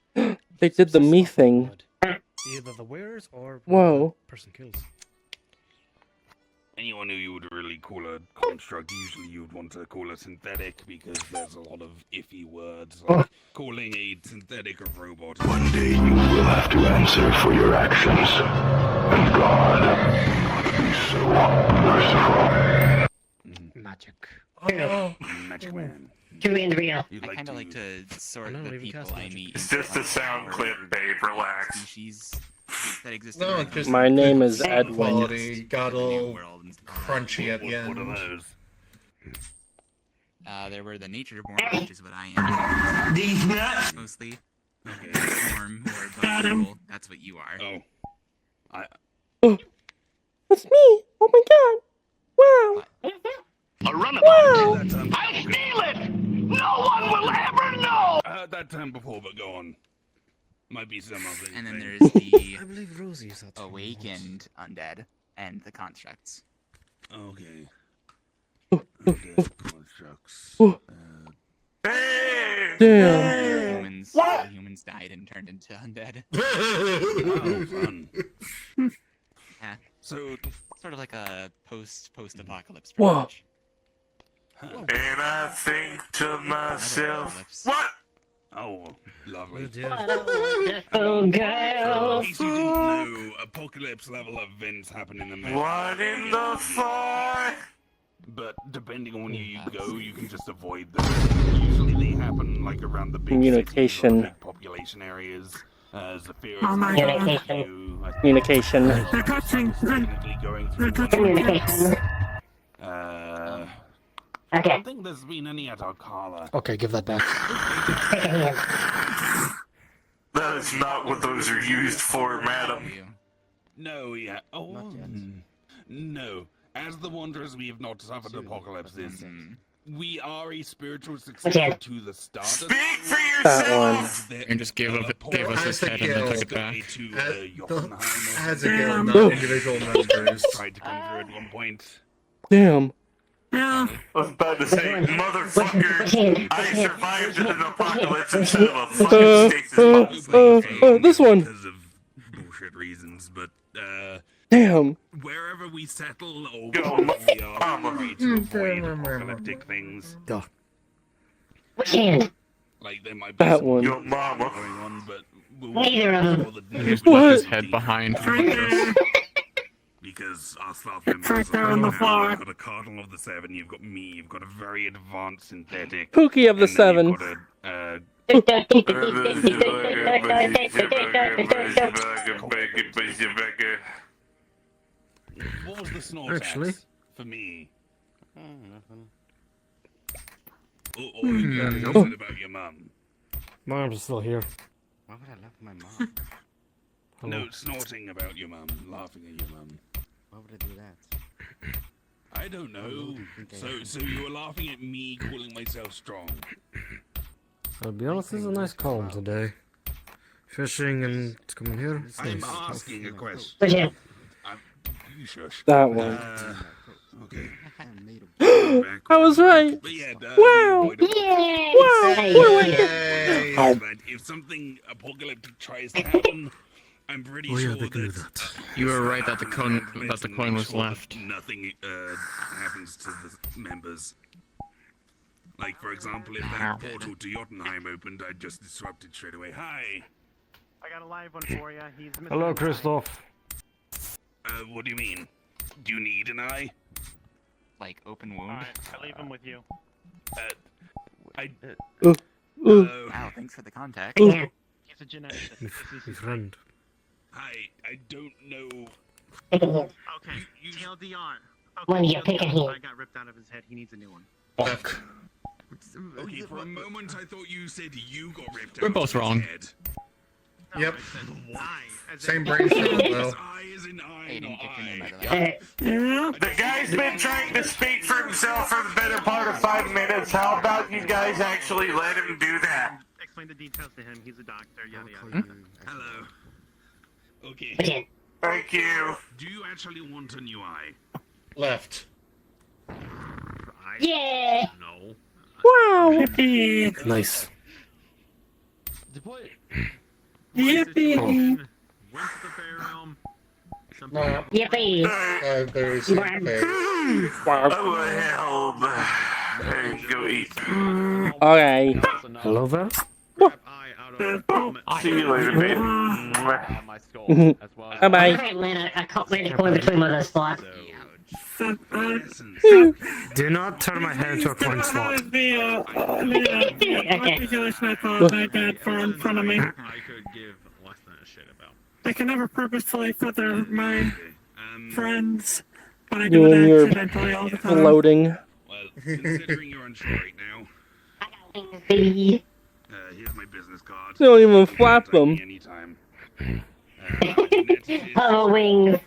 They did the me thing. either the wearers or Whoa. the person kills. anyone who you would really call a construct, usually you would want to call a synthetic because there's a lot of iffy words, like calling a synthetic a robot. One day you will have to answer for your actions. And God be so merciful. Magic. Magic Man. True and real. I kind of like to sort the people I meet. It's just a sound clip, babe. Relax. Species that exist. No, just My name is Edwin. quality got a little crunchy at the end. What are those? There were the nature-born, which is what I am. These nuts. Mostly. Okay. Form or people. That's what you are. Oh. That's me! Oh my god! Wow! A runabout. I steal it. No one will ever know. I heard that term before, but go on. Might be some other And then thing. there's the I believe Rosie is that. awakened undead and the constructs. Okay. Undead constructs. Damn. Humans, humans died and turned into undead. Oh, fun. Yeah. So, sort of like a post-apocalypse. Whoa. And I think to myself, what? Oh, lovely. Oh, In girl. case you didn't know, apocalypse level events happen in the middle. What in the fuck? But depending on where you go, you can just avoid them. Usually they happen like around the big Communication. cities or the big population areas. Zephyr Oh my God. Communication. They're touching. Going through Communication. I Okay. don't think there's been any at Alcala. Okay, give that back. That is not what those are used for, madam. No, yeah. Oh, no. As the Wanderers, we have not suffered apocalypses. We are a spiritual successor to the Stardust. Speak for That yourself! And just gave us his head and then took it back. As a guild, not individual members. Tried to come through at one point. Damn. Yeah. I was about to say, motherfucker, I survived an apocalypse instead of a fucking stasis pod. This one. Because of bullshit reasons, but, Damn. wherever we settle or Go, we are mama. free to avoid apocalyptic things. Duh. Which hand? Like, there might be That some one. Yo, mama. going on, but we'll Neither of them. Just What? left his head behind. because our staff members right there on the floor. You've got a Cardinal of the Seven, you've got me, you've got a very advanced synthetic. Pookie of the and then Seven. you've got a, what was the snort Actually. for me? Nothing. Or you said about your mum. Mom's still here. Why would I laugh at my mom? No, snorting about your mum, laughing at your mum. Why would I do that? I don't know. So you were laughing at me calling myself strong. I'll be honest, this is a nice calm today. Fishing and coming here. It's I'm nice. asking a question. Yeah. You shush. That one. Okay. I was right. But yeah, Wow. Yay! Wow. Yay! But if something apocalyptic tries to happen, I'm pretty Oh, yeah, sure they can do that that. You were right that the coin make was sure that left. Nothing happens to the members. Like, for example, if that portal to Jotunheim opened, I'd just disrupt it straight away. Hi. I got a live one for you. He's Mr. Hello, Christoph. What do you mean? Do you need an eye? Like open wound. Alright, I leave him with you. Wow, thanks for the contact. He's a geneticist. My friend. I don't know. Okay, TLDR. When you pick a hand. I got ripped out of his head. He needs a new one. Fuck. Okay, for a moment I thought you said you got ripped out. We're both of his wrong. head. Yep. Why? Same brain cell, though. Eye is an eye, Hey, didn't not get your name out of eye. that. The guy's been trying to speak for himself for the better part of 5 minutes. How about you guys actually let him do that? Explain the details to him. He's a doctor. Yada yada. Hello. Okay. Okay. Thank you. Do you actually want a new eye? Left. Yeah! No. Wow. Yippee! Nice. Yippee! Went to the Fair Realm. Yippee! There's Go eat. Okay. Hello there? See you later, babe. Bye-bye. Alright, Lana, I caught Lana going between one of those slots. Do not turn my head into a coin slot. The articulation I thought my dad for in front of me. I could give less than a shit about. I can never purposefully feather my friends, but I You do and it your accidentally all the time. floating. Well, considering you're unsure right now, Baby. here's my business card. They don't even flap them. Anytime. Oh, wings.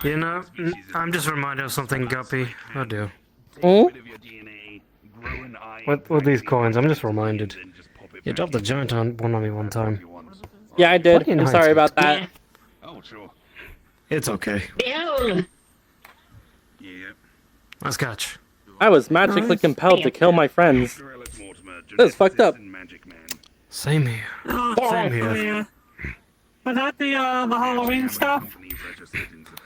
You know, I'm just reminded of something, Guppy. I do. Hmm? With these coins, I'm just reminded. You dropped a giant one on me one time. Yeah, I did. Funny in I'm sorry hindsight. about that. Oh, sure. It's okay. Behold! Let's catch. I was magically compelled to kill my friends. That's fucked up. Same here. Same here. Yeah. Was that the Halloween stuff?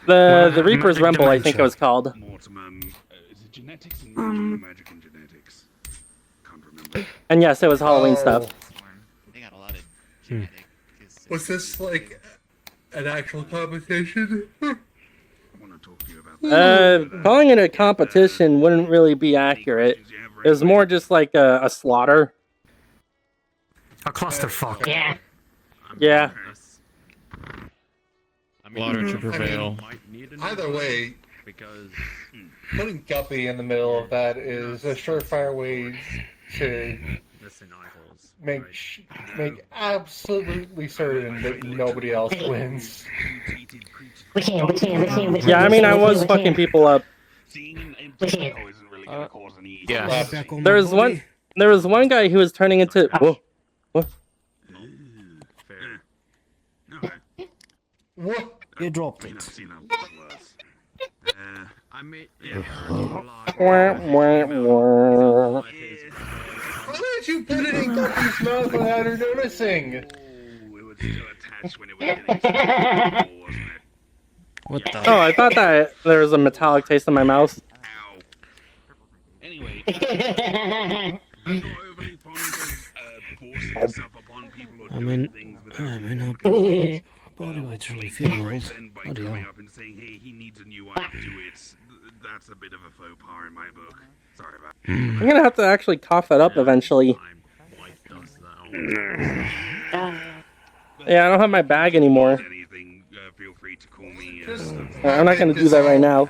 The Reaper's Magic Rumble, I think it Dementia. was called. Is it genetics and magic and genetics? Can't remember. And yes, it was Halloween stuff. They got a lot of Was this like an actual competition? Calling it a competition wouldn't really be accurate. It was more just like a slaughter. A clusterfuck. Yeah. Yeah. Slaughter to prevail. Either way, putting Guppy in the middle of that is a surefire way to make absolutely certain that nobody else wins. We can. Yeah, I mean, I was fucking people up. Yeah. There was one guy who was turning into. Whoa. What? What? You dropped it. I mean, Wah, wah, wah. Why did you put it in Guppy's mouth without her noticing? What the? Oh, I thought that there was a metallic taste in my mouth. Anyway, I mean, not body weight really feeling old. Bloody hell. That's a bit of a faux pas in my book. Sorry about I'm gonna have to actually cough that up eventually. Yeah, I don't have my bag anymore. anything. Feel free to call me. I'm not gonna do that right now.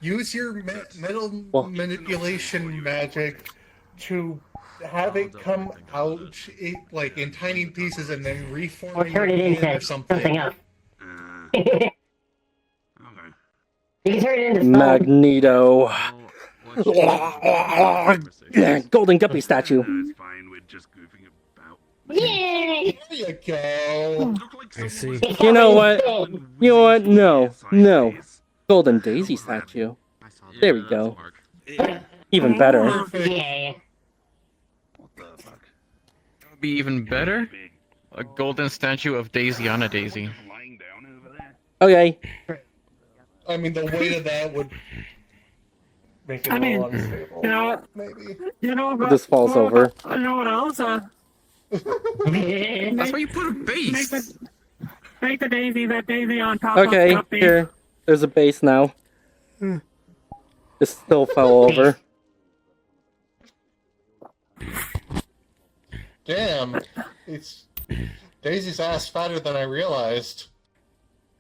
Use your metal manipulation magic to have it come out like in tiny pieces and then reform Or turn it into something else. You can turn it into stone. Magneto. Golden Guppy statue. Yay! There you go. I see. You know what? You know what? No. Golden Daisy statue. There we go. Even better. Yeah. would be even better. A golden statue of Daisy on a Daisy. Okay. I mean, the weight of that would make it I mean, unstable. you know, maybe. You know, This falls over. You know what else? That's why you put a base. Make the Daisy that Daisy on top Okay, of Guppy. here. There's a base now. It still fell over. Damn, it's Daisy's ass fatter than I realized.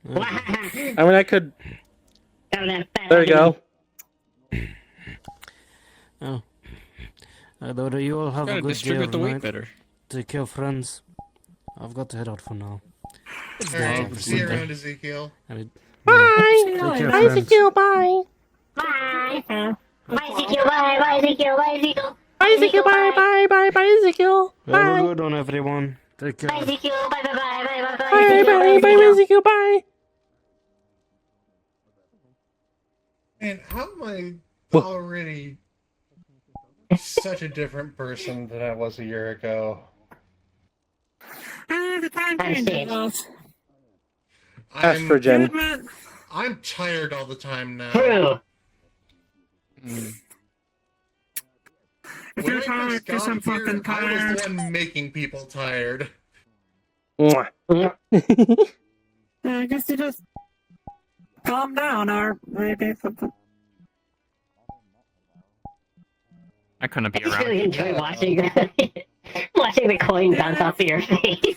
I mean, I could. There you go. Oh. Though you all have Gotta a good day distribute the weight tonight. better. Take care, friends. I've got to head out for now. Alright, see you around, Ezekiel. Bye! Take care, Bye, friends. Ezekiel, bye! Bye. Bye, Ezekiel. Bye. Bye, Ezekiel. Bye, Ezekiel. Bye, Ezekiel, bye, bye, bye, bye, Ezekiel! Have a Bye! good one, everyone. Take care. Bye, Ezekiel. Bye, bye, bye, bye, bye, bye, Bye, bye, bye, Ezekiel, bye! Man, how am I already such a different person than I was a year ago? I the time changes. Estrogen. I'm tired all the time now. True. If you're tired, guess I'm fucking I was tired. the one making people tired. Mwah. Yeah, I guess you just calm down, or maybe something. I couldn't be I around. really enjoy watching watching the coin bounce off of your face.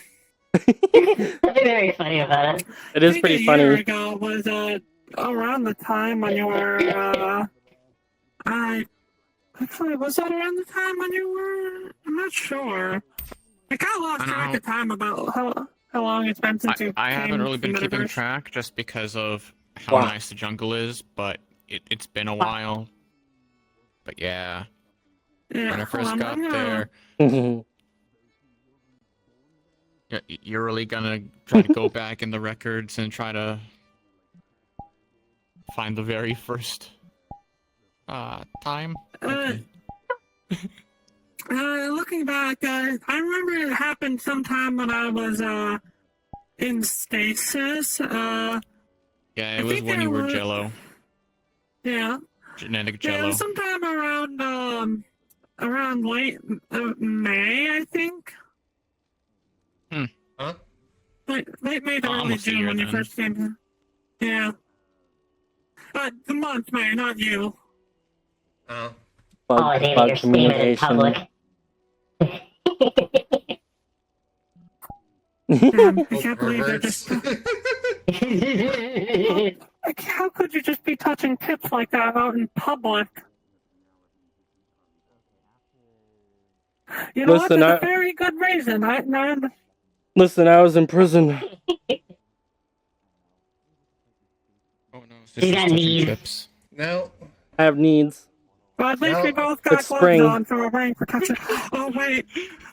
Something very funny about it. It is pretty A year funny. ago was around the time when you were actually, was that around the time when you were? I'm not sure. I kind of lost track of time about how long it's been since you. I haven't really been keeping Metaverse. track just because of how nice the jungle is, but it's been a while. But yeah, when I first got there, you're really gonna try to go back in the records and try to find the very first time. Okay. Looking back, I remember it happened sometime when I was in stasis. Yeah, it was when you were Jello. Yeah. Genetic Yeah, it Jello. was sometime around late May, I think. Huh? Late May to early Almost a June year when you then. first came here. Yeah. The month May, not you. Oh. Bug, David, bug you're screaming in communication. public. I can't believe they're just. How could you just be touching tips like that out in public? You know what? Listen, That's a very good reason. Listen, I was in prison. You got needs. No. I have needs. Well, at least No. we both got It's gloves spring. on, so we're wearing protection. Oh wait,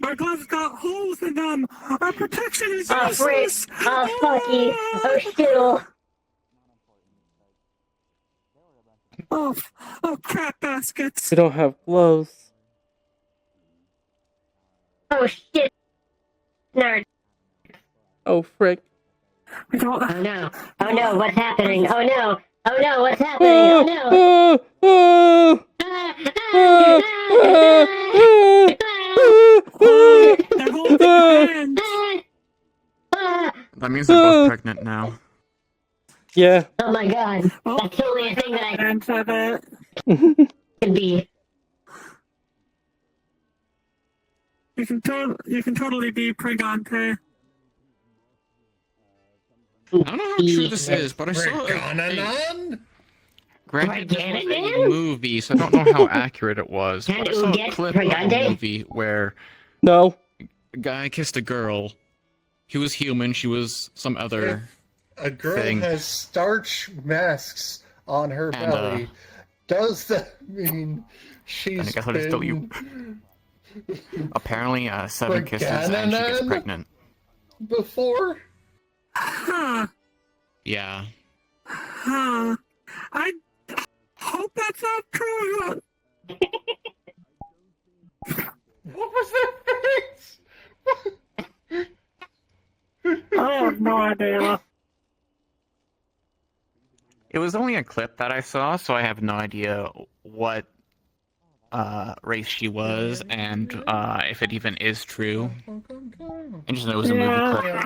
our gloves got holes in them. Our protection is Oh, frick. useless. Oh, fuck you. Oh, shit. Oh, crap baskets. We don't have gloves. Oh, shit. Nerd. Oh, frick. We don't. Oh, no. Oh, no. What's happening? Oh, no. Oh, no. What's happening? Oh, no. They're holding hands. That means they're both pregnant now. Yeah. Oh, my God. That's totally a thing that I Answer that. could be. You can totally be pregante. I don't know how true this is, but I saw Granted, Granted, this was a movie, so I don't know how accurate it was. But I saw a clip of a movie where No. a guy kissed a girl. He was human, she was some other A girl thing. has starch masks on her And, belly. Does that mean she's I guess I'll just tell you. Apparently, 7 kisses and she gets pregnant. before? Huh. Yeah. Huh. I hope that's not true. What was that face? I have no idea. It was only a clip that I saw, so I have no idea what race she was and if it even is true. I just know it was a movie clip.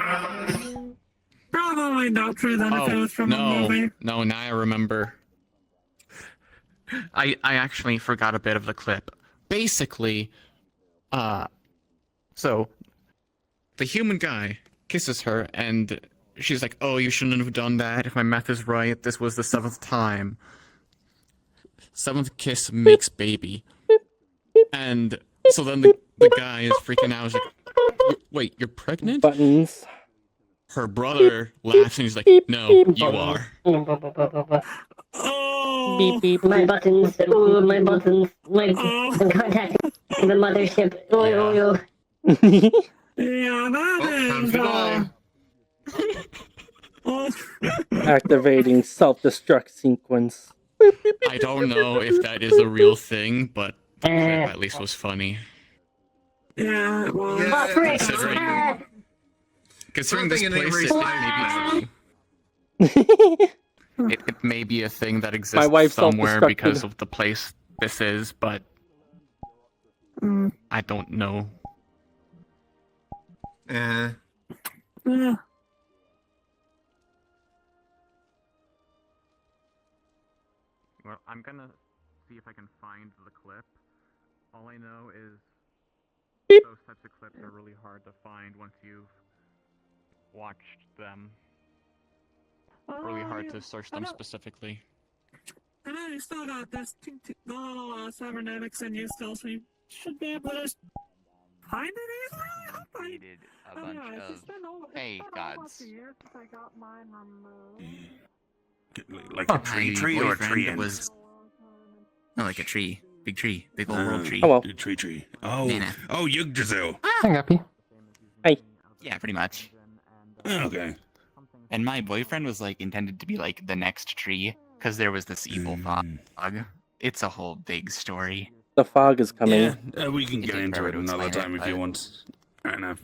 Probably not true then if it was from a movie. No, now I remember. I actually forgot a bit of the clip. Basically, so the human guy kisses her and she's like, "Oh, you shouldn't have done that. If my math is right, this was the 7th time. 7th kiss makes baby." And so then the guy is freaking out. He's like, "Wait, you're pregnant?" Buttons. Her brother laughs and he's like, "No, you are." Oh, beep. My buttons. Ooh, my buttons. I'm contacting the mothership. Ooh. yeah, that is. Activating self-destruct sequence. I don't know if that is a real thing, but the clip at least was funny. Yeah, it was. Oh, frick. Considering Considering this Something in place, every it may be a thing that My exists wife somewhere self-destructed. because of the place this is, but I don't know. Yeah. Well, I'm gonna see if I can find the clip. All I know is those types of clips are really hard to find once you've watched them. Really hard to search them specifically. I know you still got this the little cybernetics in you still, so you should be able to just find it easily. I hope I Needed a bunch it's of been fake almost gods. a year since I got mine removed. Like a tree or a tree ant? No, like a tree. Big tree. Big old world tree. Hello. Tree. Oh, Mana. oh, Yggdrasil. Hi, Guppy. Hi. Yeah, pretty much. Okay. And my boyfriend was like intended to be like the next tree because there was this evil fog. It's a whole big story. The fog is coming. Yeah, we can get into it another time if you want. Fair enough.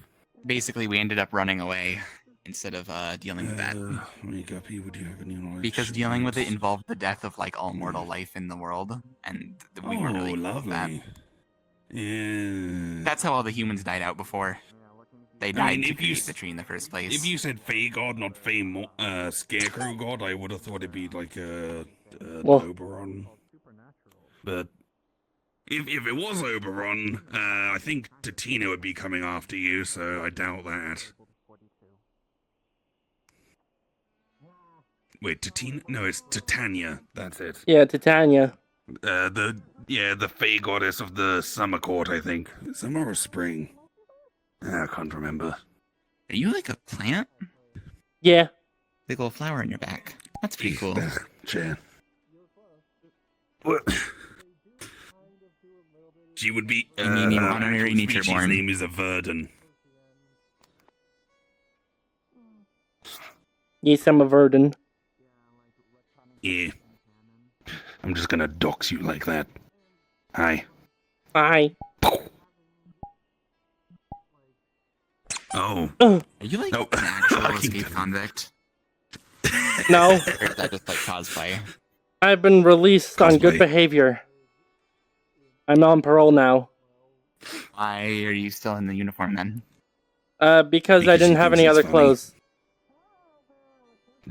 Basically, we ended up running away instead of dealing with that. Guppy, would you have any knowledge? Because dealing with it involved the death of like all mortal life in the world, and we weren't really cool with that. Yeah. That's how all the humans died out before. They died to create the tree in the first place. If you said Fey God, not Fey Scarecrow God, I would have thought it'd be like Oberon. But if it was Oberon, I think Tatina would be coming after you, so I doubt that. Wait, Tatina? No, it's Titania. That's it. Yeah, Titania. The Fey goddess of the summer court, I think. Summer or spring? I can't remember. Are you like a plant? Yeah. Big old flower in your back. That's pretty cool. Sure. What? She would be. Honorary nature His born. name is a Verdun. Yes, I'm a Verdun. Yeah. I'm just gonna dox you like that. Hi. Hi. Oh. Are you like an actual escaped convict? No. Or is that just like cosplay? I've been released on good behavior. I'm on parole now. Why are you still in the uniform then? Because I didn't have any other clothes.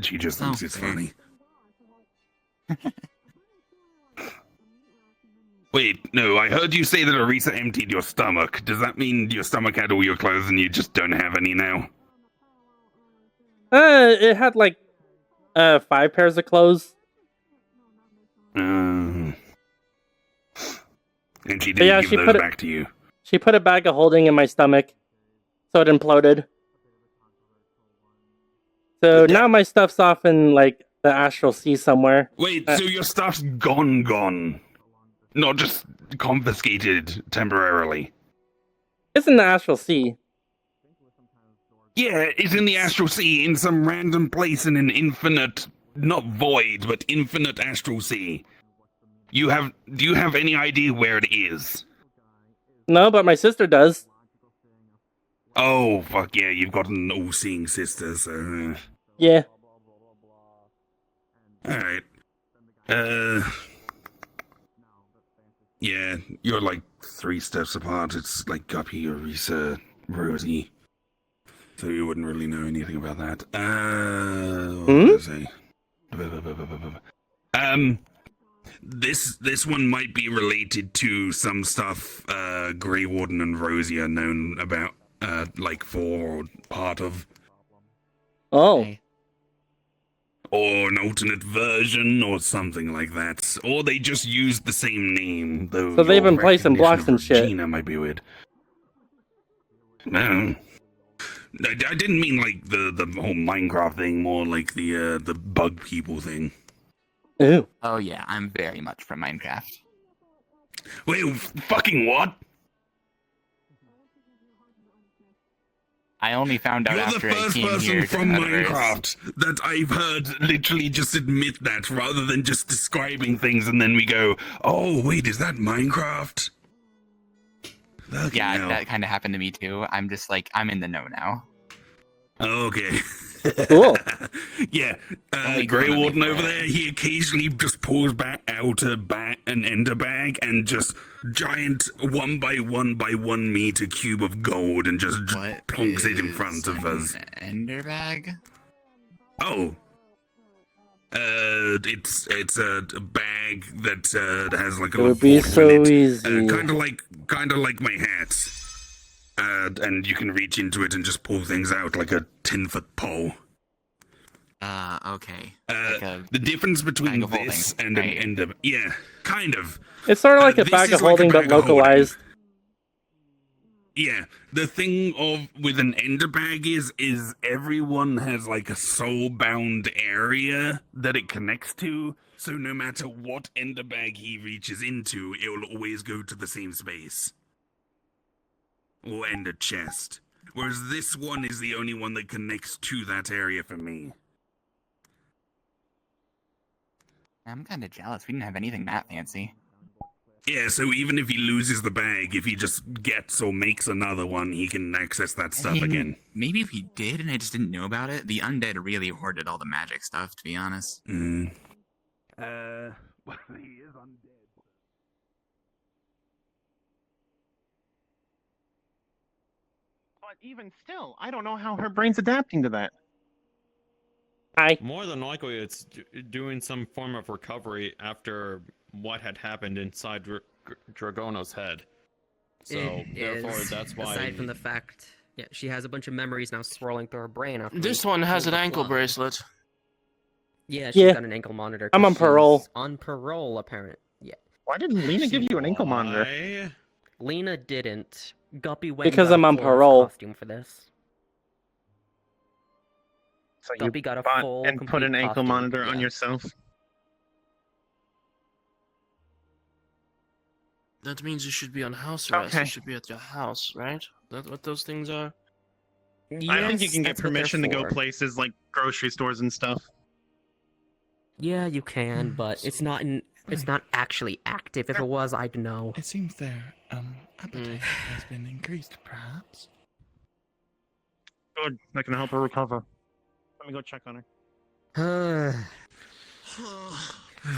She just thinks it's funny. Wait, no, I heard you say that Arisa emptied your stomach. Does that mean your stomach had all your clothes and you just don't have any now? It had like 5 pairs of clothes. And she didn't give those back to you. She put a bag of holding in my stomach, so it imploded. So now my stuff's off in like the astral sea somewhere. Wait, so your stuff's gone. Not just confiscated temporarily. It's in the astral sea. Yeah, it's in the astral sea, in some random place in an infinite, not void, but infinite astral sea. Do you have any idea where it is? No, but my sister does. Oh, fuck yeah, you've got an all-seeing sister, so... Yeah. Alright. Yeah, you're like 3 steps apart. It's like Guppy, Arisa, Rosie. So you wouldn't really know anything about that. What was I say? This one might be related to some stuff Grey Warden and Rosie are known about, like for or part of. Oh. Or an alternate version, or something like that. Or they just used the same name, though. So they've been placing blocks and shit. Regina might be weird. No. I didn't mean like the whole Minecraft thing, more like the bug people thing. Ew. Oh yeah, I'm very much from Minecraft. Wait, fucking what? I only found out after I came here. You're the first person from to the metaverse. Minecraft that I've heard literally just admit that, rather than just describing things and then we go, oh, wait, is that Minecraft? Yeah, that kind of happened to me too. I'm just like, I'm in the know now. Okay. Cool. Yeah, Only Grey Grey Warden over before. there, he occasionally just pulls back out an ender bag and just giant 1 by 1 meter cube of gold and just What plonks it in is front of us. an ender bag? Oh. It's a bag that has like a It little would be portal so in it. easy. Kind of like my hat. And you can reach into it and just pull things out like a 10-foot pole. Okay. Like The difference between bag of holding, this and right? an ender, yeah, kind of. It's sort of like a This bag is of like a holding, but bag of holding. localized. Yeah, the thing with an ender bag is everyone has like a soul-bound area that it connects to. So no matter what ender bag he reaches into, it will always go to the same space. Or ender chest. Whereas this one is the only one that connects to that area for me. I'm kind of jealous. We didn't have anything that fancy. Yeah, so even if he loses the bag, if he just gets or makes another one, he can access that stuff again. Maybe if he did and I just didn't know about it, the undead really hoarded all the magic stuff, to be honest. Well, he is undead. But even still, I don't know how her brain's adapting to that. More than likely, it's doing some form of recovery after what had happened inside Dragono's head. So, It therefore, is, that's why. Aside from the fact, yeah, she has a bunch of memories now swirling through her brain. After This we one has pulled an the ankle plug. bracelet. Yeah, she's Yeah. got an ankle monitor. I'm 'cause on parole. she's on parole, apparent. Yeah. Why didn't Lena give you an ankle monitor? Lena didn't. Guppy went Because and got I'm on a full parole. costume for this. So Guppy got a bought full and put complete an ankle costume, monitor on yeah. yourself. That means you should be on house arrest. Okay. You should be at your house, right? That what those things are? I think you can get that's what they're permission to go for. places like grocery stores and stuff. Yeah, you can, but it's not actually active. If it was, I'd know. It seems their appetite has been increased, perhaps. Good. That can help her recover. Let me go check on her.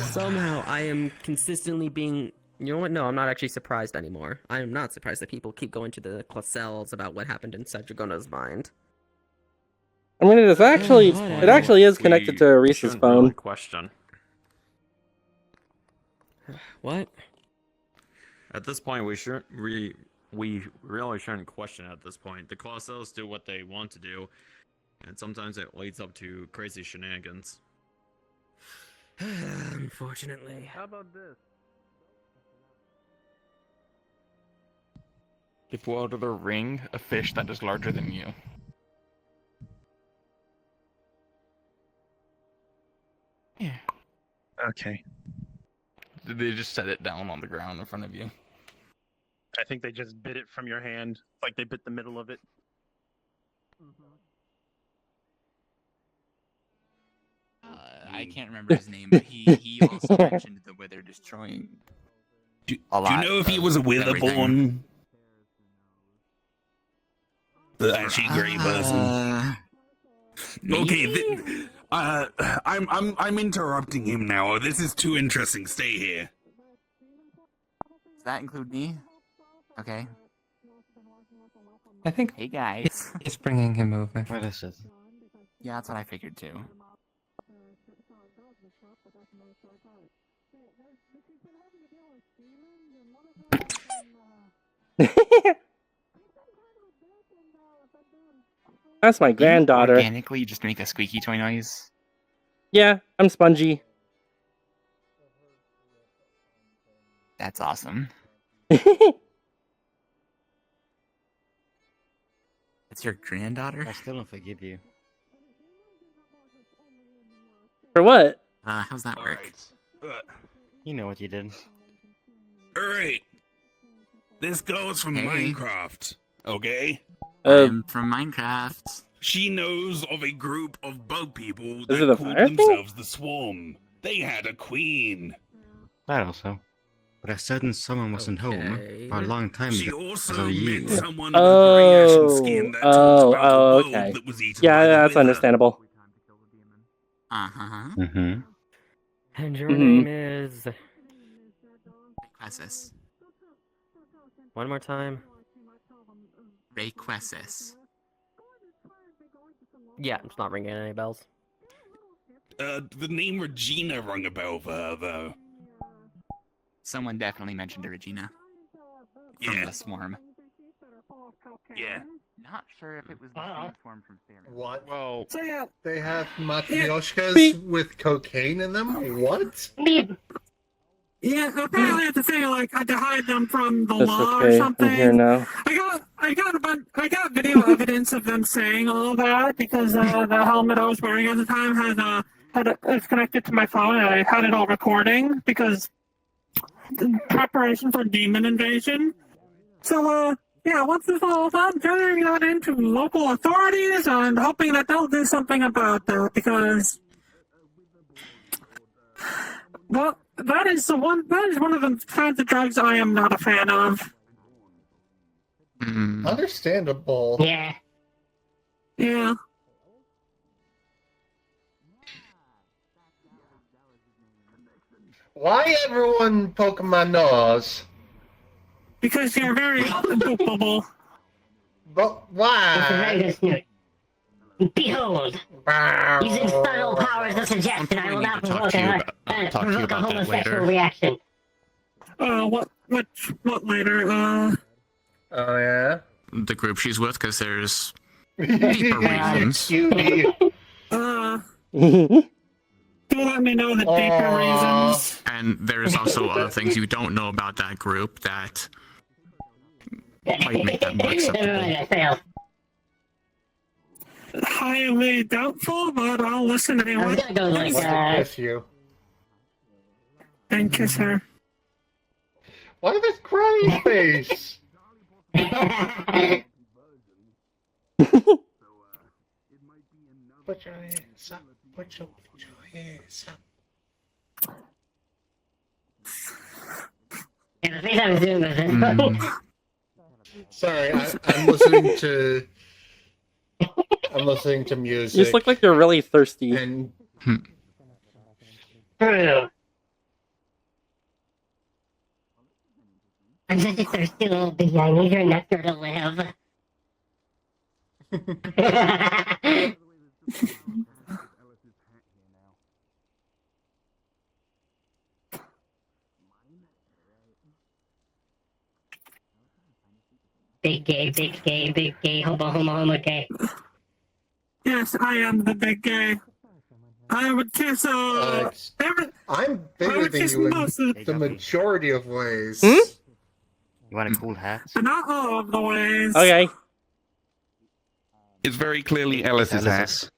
Somehow, I am consistently being. You know what? No, I'm not actually surprised anymore. I am not surprised that people keep going to the cells about what happened inside Dragona's mind. I mean, it actually is connected to Reese's Shouldn't phone. really question. What? At this point, we really shouldn't question at this point. The Colosseals do what they want to do, and sometimes it leads up to crazy shenanigans. Unfortunately. How about this? People out of the ring, a fish that is larger than you. Yeah. Okay. They just set it down on the ground in front of you. I think they just bit it from your hand. Like they bit the middle of it. I can't remember his name, but he also mentioned the wither destroying Do a lot. you know if he was a of everything. Witherborn? The ashy gray person. Okay, I'm interrupting him now. This is too interesting. Stay here. Does that include me? Okay. I think Hey guys. it's bringing him over. What is it? Yeah, that's what I figured too. That's my granddaughter. Organically, just make a squeaky toy noise. Yeah, I'm spongy. That's awesome. It's your granddaughter? I still don't forgive you. For what? How's that work? You know what you did. Alright. This goes from Hey. Minecraft, okay? I'm from Minecraft. She knows of a group of bug people Is that it a called fire thing? themselves the Swarm. They had a queen. That also. but a certain someone wasn't home for a long time She ago. also as a met year. someone with grey ashen skin that talks about a world Okay. that was eaten Yeah, by the that's wither. understandable. Uh-huh. Mm-hmm. And your Mhm. name is... Rayquasis. One more time. Rayquasis. Yeah, it's not ringing any bells. The name Regina rung a bell for her, though. Someone definitely mentioned a Regina. From the swarm. Yeah. Not sure if it was the same swarm from Fairmont. What? Well, So yeah, They have matryoshkas with cocaine in them? What? yeah. Apparently, it's a thing like I had to hide them from the That's law or okay. I'm here something. now. I got video evidence of them saying all that because the helmet I was wearing at the time it's connected to my phone and I had it all recording because the preparation for demon invasion. So yeah, once this all done, turning that into local authorities and hoping that they'll do something about that because well, that is one of the kinds of drugs I am not a fan of. Understandable. Yeah. Yeah. Why everyone poking my nose? Because you're very boopable. But It's a very why? good snoot. Behold, using subtle powers of suggestion, I will now provoke a homosexual reaction. What later? Oh yeah. The group she's with, because there's deeper reasons. Do let me know the deeper reasons. And there's also other things you don't know about that group that might make that more acceptable. Highly doubtful, but I'll listen anyway. I was gonna go like, Kiss you. And kiss her. Why this crying face? Put your hands up. Put your hands up. Yeah, the thing I was doing was Sorry, I'm listening to. I'm listening to music. You just look like you're really thirsty. And True. I'm such a thirsty little baby. I need your nectar to live. Big gay, homo gay. Yes, I am the big gay. I would kiss I'm bigger than you in the majority of ways. You want a cool hat? Not all of the ways. Okay. It's very clearly Ellis's hat.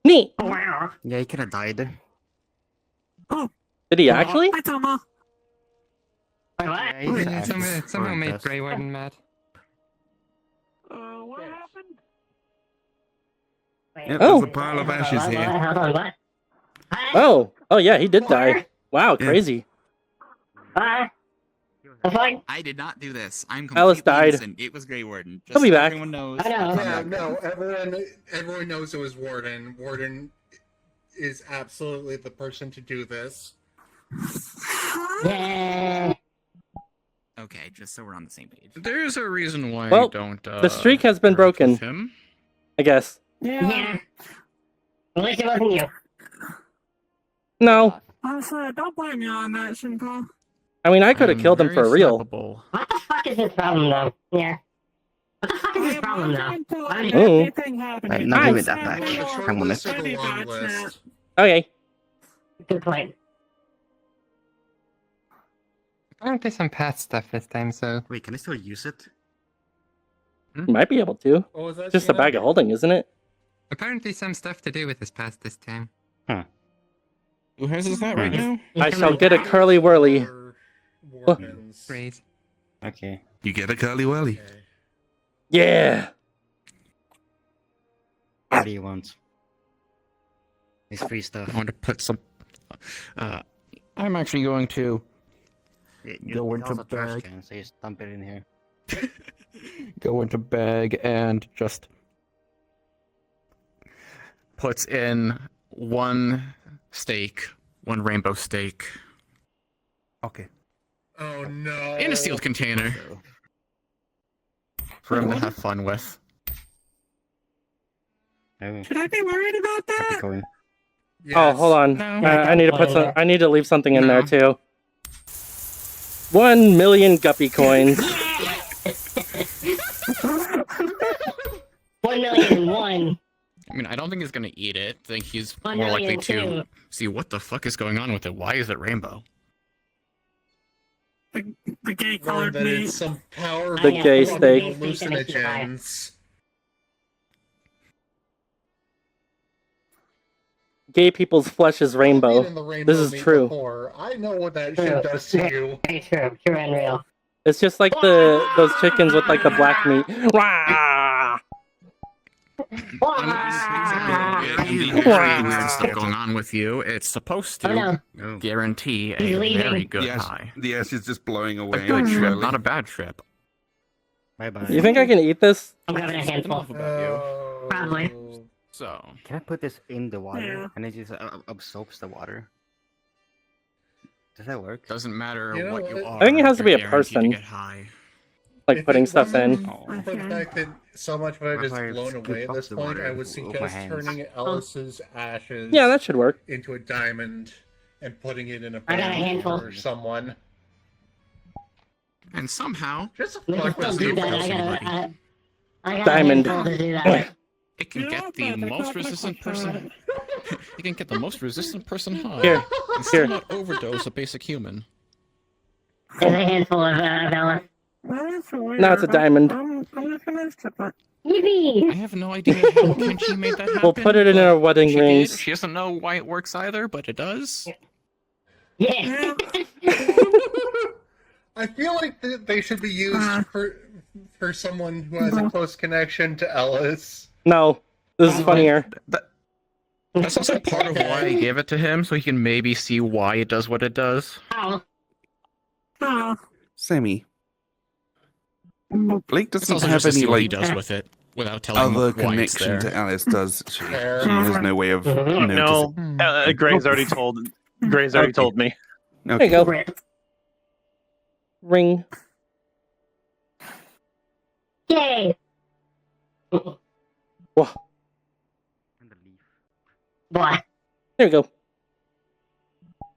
Neat. Wow. Yeah, he could have died. Oh. Did he actually? Hi, Toma. Yeah, Somehow made Grey Warden mad. What happened? Yep, Oh. there's a pile of ashes here. Hold on, what? Oh yeah, he did die. Wow, crazy. I did not do this. I'm Alice completely died. innocent. It was Grey Warden. Just He'll be so back. everyone knows. I know. Yeah, no, everyone knows it was Warden. Warden is absolutely the person to do this. Yeah. Okay, just so we're on the same page. There's a reason why Well, you don't. the streak has been broken. Him. I guess. Yeah. At least it wasn't you. No. Honestly, don't blame me on that, Shinpo. I mean, I could have killed him for real. What the fuck is this problem, though? Yeah. What the fuck is this problem, though? Why did Oh. Anything happened? Right, You now guys give me that have back. me I on want the it. steady batch now. Okay. Good point. Apparently some past stuff this time, so... Wait, can I still use it? Might be able to. What was that, Just a Gina? bag of holding, isn't it? Apparently some stuff to do with his past this time. Who has his hat right now? I shall get a curly whirly. Phrase. Okay. You get a curly whirly. Yeah. What do you want? It's free stuff. I want to put some. I'm actually going to go It's into also trash bag. can, so you just dump it in here. Go into bag and just puts in one steak, one rainbow steak. Okay. Oh no. In a sealed container. For him to have fun with. Should I be worried about that? Oh, hold on. I need to put some. I need to leave something in there too. 1 million Guppy coins. 1,000,001. I mean, I don't think he's gonna eat it. I think he's 1 more likely million to too. see what the fuck is going on with it. Why is it rainbow? The gay Learn colored that meat. it's some power. The gay steak. Hallucinogens. Gay people's flesh is rainbow. This is true. Before. I know what that shit does to you. Very true. True and real. It's just like those chickens with like the black meat. Rah! Very weird stuff going on with you. It's supposed to No. guarantee a He's leaving. very good The high. ash is just blowing A away. good trip, slowly. not a bad trip. Bye bye. You think I can eat this? I'm grabbing a handful. Enough about you. Probably. So, Can I put this in the water Yeah. and it just absorbs the water? Does that work? doesn't matter You know what you what? are. I think it has to be you're a guaranteed to person. get high. Like If putting it stuff in. wasn't For the fact that so much of it What is if I blown scoop away at up this the point, water I would with my suggest hands? turning Ellis's ashes Yeah, that should work. into a diamond and putting it in a I got a bag handful. for someone. And somehow, Just We can fuck still with do you. that. I got Diamond. a handful to do that. it can get the most resistant person. You can get the most resistant person high. Here, And still here. not overdose a basic human. There's a handful of Ella. No, it's a diamond. I'm not gonna accept it. Yippee! I have no idea how Kenshi made that happen. We'll put it in but our wedding she rings. did. She doesn't know why it works either, but it does. Yeah. I feel like they should be used for someone who has a close connection to Ellis. No, this is funnier. That's also part of why I gave it to him, so he can maybe see why it does what it does. Ow. Oh, Sammy. Blake It's doesn't also have just to any see what he like does with it without telling other why it's connection there. to Alice, does she? She has no way of No, noticing. Gray's already told. Gray's already told me. There you go. Ring. Yay! Whoa. Boy. There you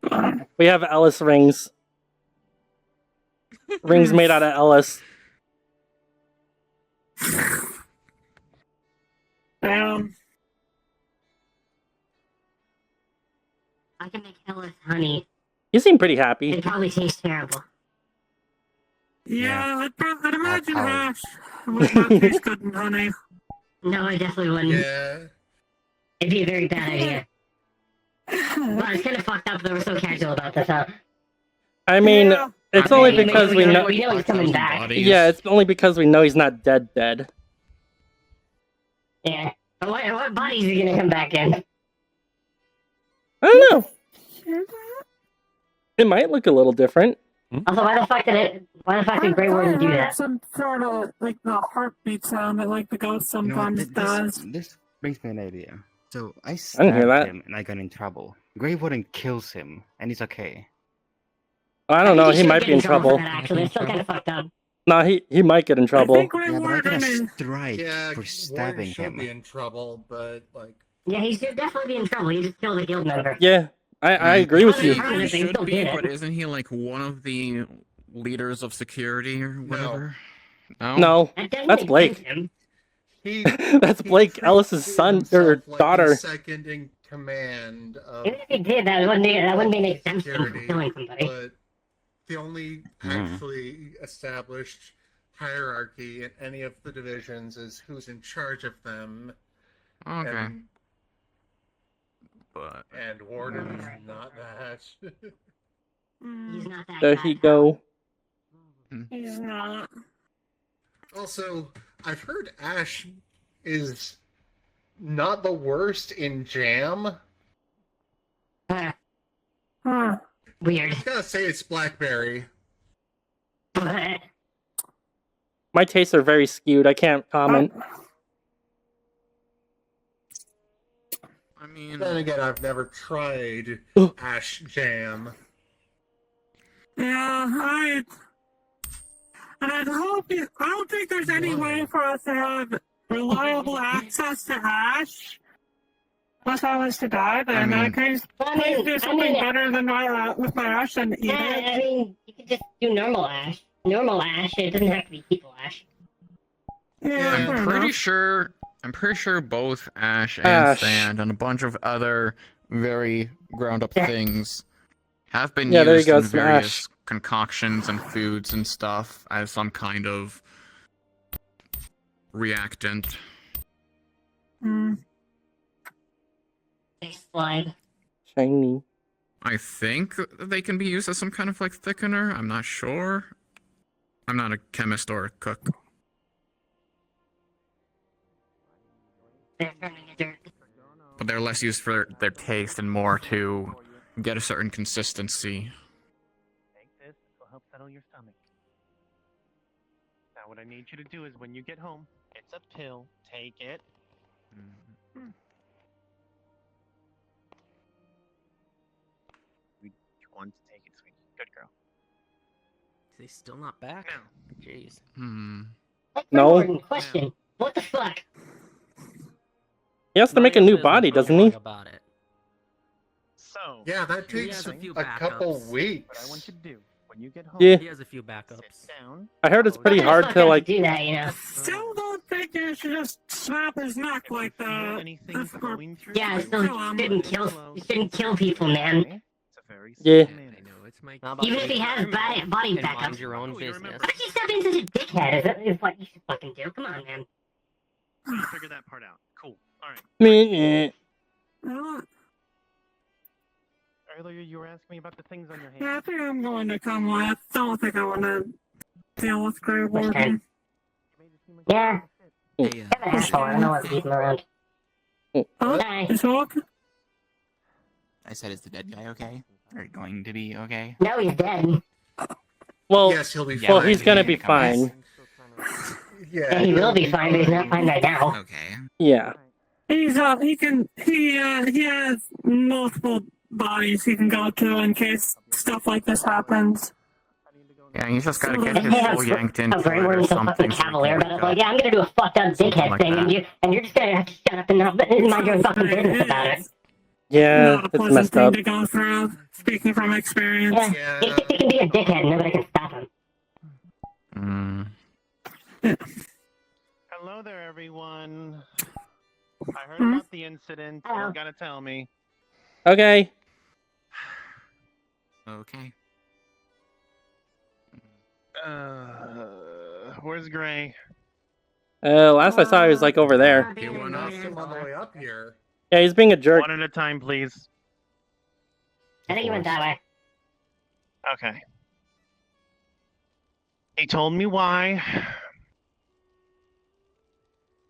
go. We have Ellis rings. Rings made out of Ellis. damn. I can make Ellis honey. You seem pretty happy. It probably tastes terrible. Yeah, I'd imagine hash would not taste good in honey. No, I definitely wouldn't. Yeah. It'd be a very bad idea. Well, it's kind of fucked up that we're so casual about this, huh? I mean, it's only because we know. We know he's coming back. Yeah, it's only because we know he's not dead. Yeah. But what bodies are gonna come back in? I don't know. It might look a little different. Also, why the fuck did Grey Warden do that? Some sort of like the heartbeat sound that like the ghost You know what, sometimes does. This brings me an idea. So I didn't hear stabbed that. him and I got in trouble. Grey Warden kills him and he's okay. I don't know. He should might get be in for trouble. that, actually, it's still kind of fucked up. No, he might get in trouble. Yeah, but I got a strike Yeah, for stabbing Warden should him. be in trouble, but like. Yeah, he should definitely be in trouble. He just killed a guild member. Yeah, I agree with you. He should still be, did it. but isn't he like one of the leaders of security or whatever? No, that's Blake. He, That's Blake, Ellis's son or daughter. Second in command of Even if he did, that wouldn't be an exemption for security, killing somebody. but the only actually established hierarchy in any of the divisions is who's in charge of them. Okay. But And Warden is not that. He's not that There bad. he go. He's not. Also, I've heard Ash is not the worst in Jam. Huh. weird. I was gonna say it's blackberry. My tastes are very skewed. I can't comment. I mean, then again, I've never tried ash jam. Yeah, I don't think there's any way for us to have reliable access to ash. Unless I was to die, then I could do something better than with my ash than eat Yeah, it. I mean, you could just do normal ash. Normal ash. It doesn't have to be people ash. Yeah, I'm pretty sure both ash and Ash. sand and a bunch of other very ground up things have been Yeah, there you used go, in some various ash. concoctions and foods and stuff as some kind of reactant. Slide. Shiny. I think they can be used as some kind of like thickener. I'm not sure. I'm not a chemist or a cook. But they're less used for their taste and more to get a certain consistency. Take this, it will help settle your stomach. Now what I need you to do is when you get home, it's a pill, take it. You want to take it, sweetie. Good girl. Is he still not back? Jeez. No. Gordon, question. What the fuck? He has to make a new body, doesn't he? About it. So Yeah, that he takes has a few a couple backups. weeks. What I want you to do when you get home. Yeah. He has a few backups. Sit down. I heard it's pretty hard to like. Do that, you know. Still don't think you should just snap his neck like that. Yeah, so you shouldn't kill people, man. Yeah. I know, it's my... Even if he has body and backups. mind your own business. Why don't you stop being such a dickhead? Is what you should fucking do. Come on, man. You figure that part out. Cool. All right. Meh. Earlier you were asking me about the things on your hand. Yeah, I think I'm going to come with. Don't think I want to deal with Grey Warden. Yeah. Hey, Asshole, I don't know what's beating around. Oh, you talking? I said, is the dead guy okay? Or going to be okay? No, he's dead. Well, Yes, he'll be well, fine. he's gonna be fine. Yeah, he will be fine, but he's not fine right now. Okay. Yeah. He has multiple bodies he can go to in case stuff like this happens. Yeah, you just gotta get his Yeah, soul yanked into Grey it or Warden's a something. fucking cavalier, but like, yeah, I'm gonna do a fucked up dickhead like thing, that. and you're just gonna have to shut up and not mind your own fucking business about it. Yeah, Not a it's pleasant messed thing up. to go through, speaking from experience. Yeah, he can be a dickhead, and nobody can stop him. Hello there, everyone. I heard about the incident. You gotta tell me. Okay. Okay. Where's Gray? Last I saw he was like over there. You went off him on the way up here. Yeah, he's being a jerk. One at a time, please. I think he went that way. Okay. He told me why.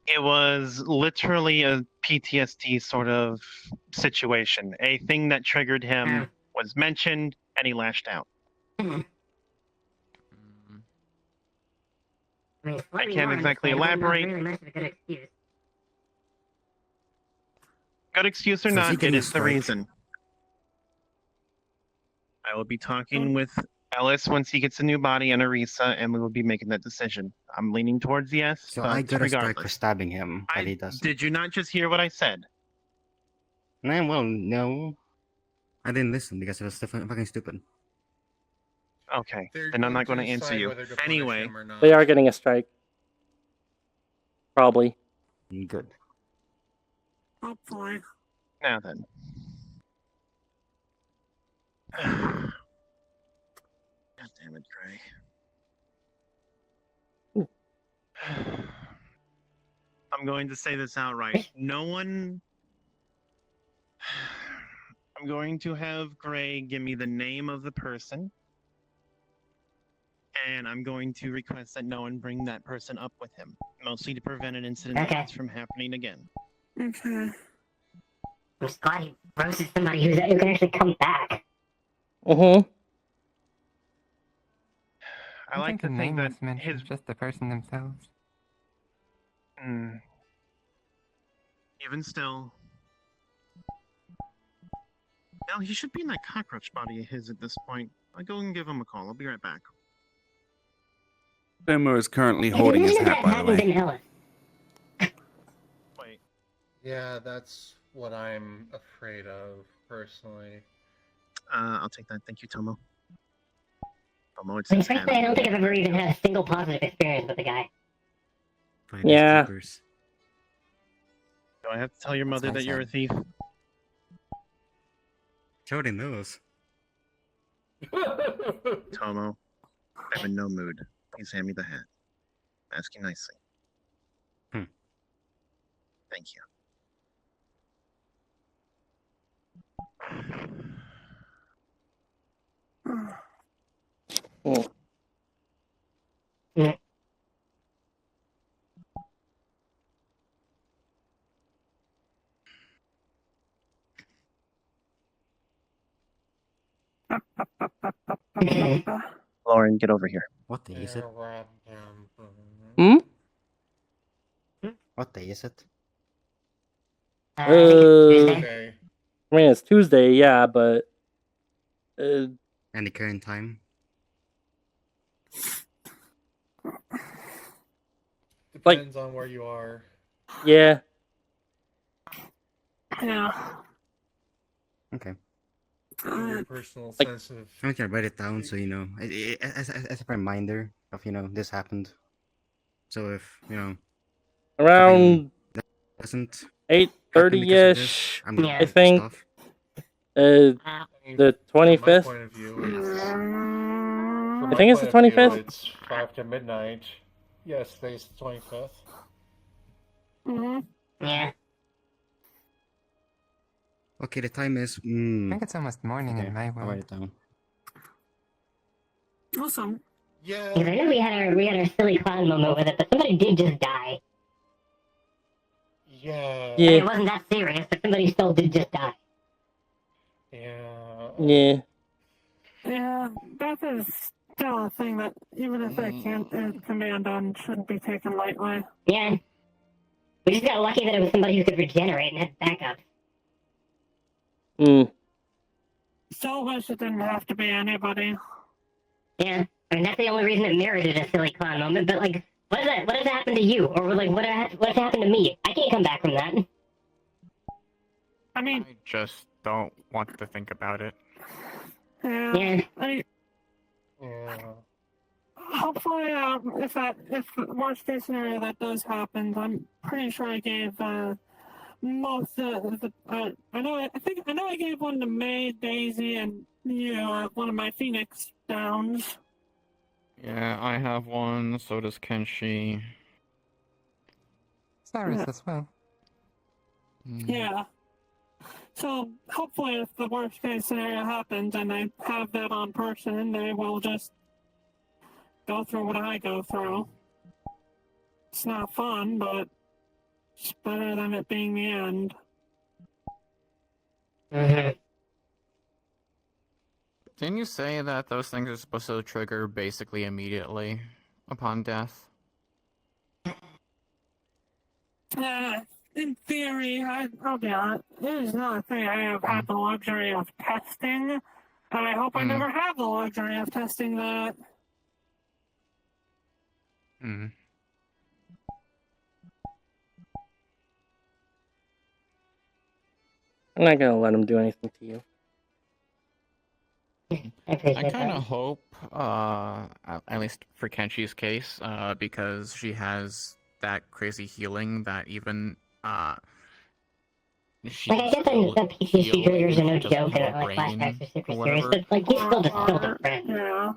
It was literally a PTSD sort of situation. A thing that triggered him was mentioned, and he lashed out. I can't exactly elaborate. Good excuse or So is he not, it getting a is the strike? reason. I will be talking with Ellis once he gets a new body and Arisa, and we will be making that decision. I'm leaning towards yes, So but I got a strike for regardless. stabbing him, but he doesn't. Did you not just hear what I said? Nah, well, no. I didn't listen because it was fucking stupid. Okay, then I'm not going to answer you. Anyway, They are getting a strike. Probably. Good. Hopefully. now then. God damn it, Gray. I'm going to say this outright. No one. I'm going to have Gray give me the name of the person. And I'm going to request that no one bring that person up with him. Mostly to prevent an incident like this from happening again. Okay. I'm just glad he roasted somebody who can actually come back. Mm-hmm. I like to think that his just the person themselves. Even still. Well, he should be in that cockroach body of his at this point. I'll go and give him a call. I'll be right back. Boomer is currently holding his hat, by the way. Wait. Yeah, that's what I'm afraid of, personally. I'll take that. Thank you, Tomo. Tomo, it's I mean, frankly, I don't think I've ever even had a single positive experience with the guy. Yeah. Do I have to tell your mother that you're a thief? She already knows. Tomo, I'm in no mood. Please hand me the hat. Ask you nicely. Thank you. Oh. Lauren, get over here. What day is it? Hmm? What day is it? I mean, it's Tuesday, yeah, but... Any current time? Depends on where you are. Yeah. Yeah. Okay. Your personal Like- sense of. I can write it down so you know, as a reminder of this happened. So if Around doesn't 8:30-ish, I'm I think. off. The From my 25th. point of view, it's, I think it's the 25th. It's 5 to midnight. Yes, today's the 25th. Mm-hmm. Yeah. Okay, the time is. I think it's almost morning in my I'll write world. it down. Awesome. Yeah. Because I know we had our silly clown moment with it, but somebody did just die. Yeah. I mean, it wasn't that serious, but somebody still did just die. Yeah. Yeah. Yeah, that is still a thing that, even if it can be undone, shouldn't be taken lightly. Yeah. We just got lucky that it was somebody who could regenerate and had backup. Still wish it didn't have to be anybody. Yeah. I mean, that's the only reason it merited a silly clown moment, but, like, what does that happen to you? Or, like, what has happened to me? I can't come back from that. I mean... I just don't want to think about it. Yeah. Yeah. Hopefully, if worst case scenario that does happen, I'm pretty sure I gave most of the I know I gave one to May, Daisy, and one of my Phoenix downs. Yeah, I have one, so does Kenshi. Cyrus Yeah. as well. Yeah. So hopefully, if the worst case scenario happens and I have that on person, they will just go through what I go through. It's not fun, but it's better than it being the end. Didn't you say that those things are supposed to trigger basically immediately upon death? In theory, I'll be honest, it is not a thing I have had the luxury of testing, and I hope I never have the luxury of testing that. I'm not gonna let him do anything to you. I kind of hope, at least for Kenshi's case, because she has that crazy healing that even, she Like, I get that PTSD triggers are no joke and like flashbacks are super serious, but like he's still just a friend. Yeah.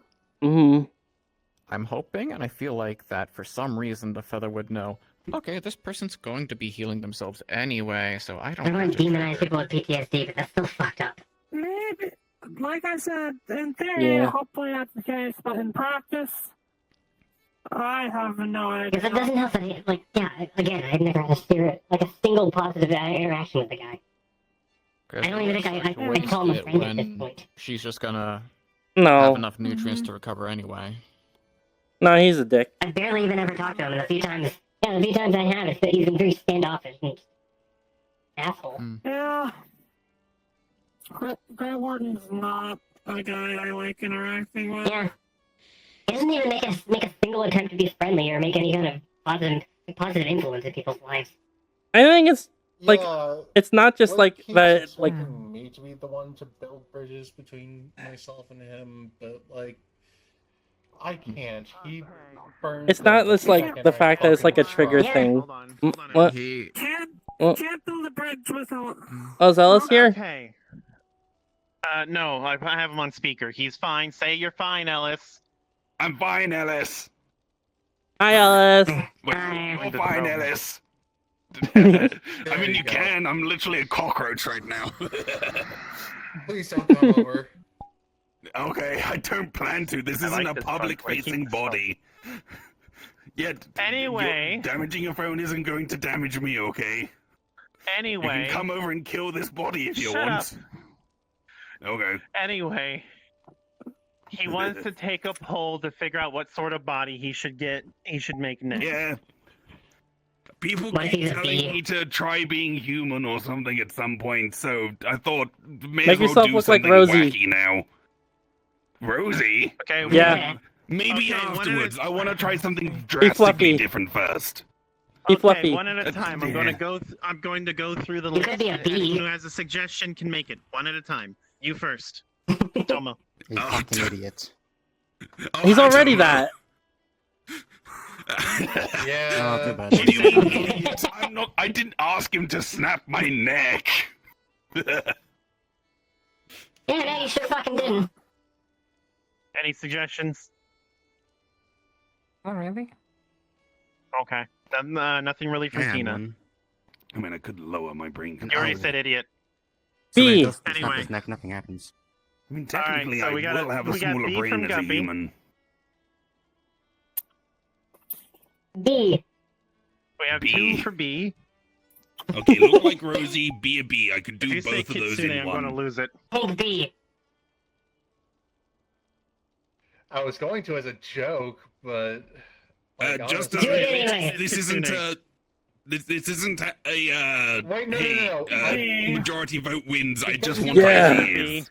I'm hoping, and I feel like that for some reason the Feather would know, okay, this person's going to be healing themselves anyway, so I don't I don't want have to to demonize people with PTSD, but that's still fucked up. Maybe, like I said, in theory, Yeah. hopefully that's the case, but in practice, I have no idea. Because it doesn't help that, like, yeah, again, I've never had a single positive interaction with the guy. I don't even think I call him a friend at this point. She's just gonna No. have enough nutrients to recover anyway. No, he's a dick. I barely even ever talked to him, and the few times I have, it's that he's been very standoffish and asshole. Yeah. Grey Warden's not a guy I like interacting with. Yeah. He doesn't even make a single attempt to be friendly or make any kind of positive influence in people's lives. I think it's like Yeah, it's not just like keeps that. Like expecting me to be the one to build bridges between myself and him, but like I can't. He burns. it's not just like and the I fact that it's like a fucking trigger try. thing. Hold on. What? Can't build a bridge without. Oh, Zealous here? Okay. No, I have him on speaker. He's fine. Say you're fine, Ellis. I'm fine, Ellis. Hi, Ellis. I'm fine, Ellis. I mean, you can. I'm literally a cockroach right now. Please don't come over. Okay, I don't plan to. This isn't a public-facing body. Yet, Anyway. damaging your phone isn't going to damage me, okay? Anyway. You can come over and kill this body if you Shut want. Okay. Anyway, he wants to take a poll to figure out what sort of body he should make next. Yeah. People What if keep he's a telling bee? me to try being human or something at some point, so I thought may Make as well yourself do look like something Rosie. wacky now. Rosie? Okay. Yeah. Maybe Okay, afterwards. I want to try something fluffy. drastically different first. Be Okay, fluffy. one at a time. I'm going to go through the You list. could be a bee. Anyone who has a suggestion can make it. One at a time. You first. Tomo. You fucking idiot. He's already that. Yeah. Oh, too bad. What do you mean? I didn't ask him to snap my neck. Yeah, no, you sure fucking didn't. Any suggestions? Oh, really? Okay. Then, nothing really from I had Tina. one. I mean, I could lower my brain You already control. said idiot. So when B. it does snap Anyway. his neck, nothing happens. I mean, All right, technically, so I we got will have a we got smaller B from brain as a Guppy. human. B. We have B. 2 for B. Okay, look like Rosie, be a bee. I could do If you say both of those Kitsune, in I'm one. going to lose it. Take B. I was going to as a joke, but like, Just honestly- Do it anyway. this isn't a this isn't a Wait, no, hey, no, no. majority vote wins. I just want Yeah. ideas.